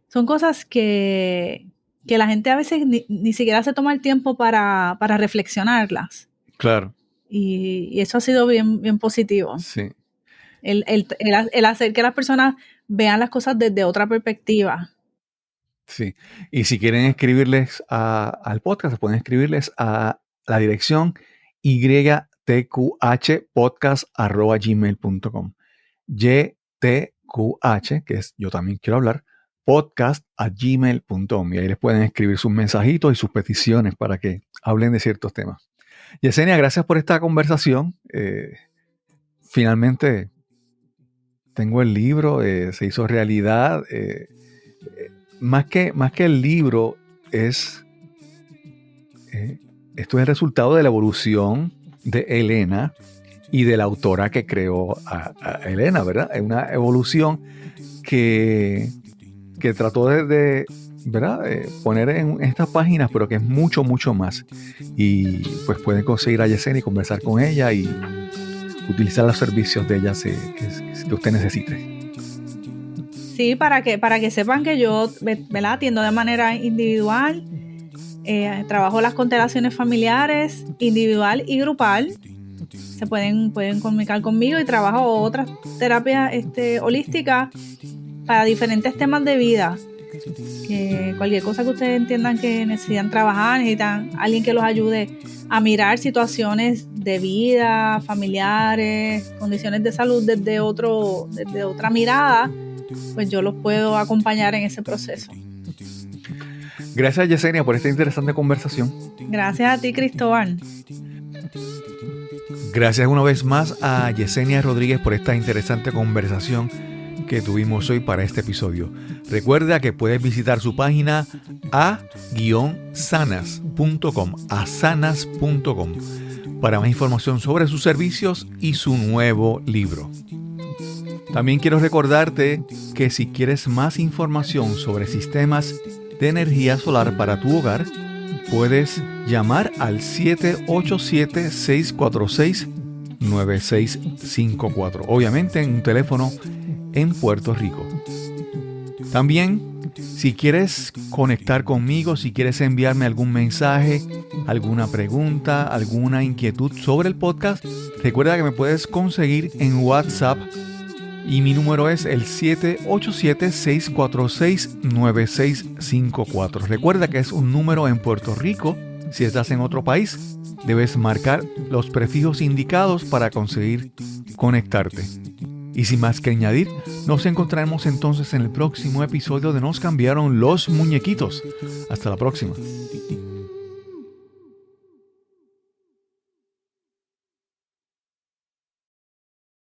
B: son cosas que la gente a veces ni siquiera se toma el tiempo para reflexionarlas.
A: Claro.
B: Y eso ha sido bien positivo.
A: Sí.
B: El hacer que las personas vean las cosas desde otra perspectiva.
A: Sí. Y si quieren escribirles al podcast, pueden escribirles a la dirección ytqhpodcast@gmail.com. YTQH, que es Yo También Quiero Hablar, podcast@gmail.com. Y ahí les pueden escribir sus mensajitos y sus peticiones para que hablen de ciertos temas. Yesenia, gracias por esta conversación. Finalmente tengo el libro, se hizo realidad. Más que el libro, esto es el resultado de la evolución de Elena y de la autora que creó a Elena, ¿verdad? Es una evolución que trató de ¿verdad? Poner en estas páginas, pero que es mucho, mucho más. Y pues pueden conseguir a Yesenia y conversar con ella y utilizar los servicios de ella que usted necesite.
B: Sí, para que sepan que yo, ¿verdad?, atiendo de manera individual, trabajo las constelaciones familiares, individual y grupal. Se pueden comunicar conmigo y trabajo otras terapias holísticas para diferentes temas de vida. Cualquier cosa que ustedes entiendan que necesitan trabajar, necesitan alguien que los ayude a mirar situaciones de vida, familiares, condiciones de salud desde otra mirada, pues yo los puedo acompañar en ese proceso.
A: Gracias, Yesenia, por esta interesante conversación.
B: Gracias a ti, Cristóbal.
A: Gracias una vez más a Yesenia Rodríguez por esta interesante conversación que tuvimos hoy para este episodio. Recuerda que puedes visitar su página asanas.com para más información sobre sus servicios y su nuevo libro. También quiero recordarte que si quieres más información sobre sistemas de energía solar para tu hogar, puedes llamar al 787-646-9654. Obviamente en un teléfono en Puerto Rico. También, si quieres conectar conmigo, si quieres enviarme algún mensaje, alguna pregunta, alguna inquietud sobre el podcast, recuerda que me puedes conseguir en WhatsApp y mi número es el 787-646-9654. Recuerda que es un número en Puerto Rico. Si estás en otro país, debes marcar los prefijos indicados para conseguir conectarte. Y sin más que añadir, nos encontraremos entonces en el próximo episodio de Nos cambiaron los muñequitos. Hasta la próxima.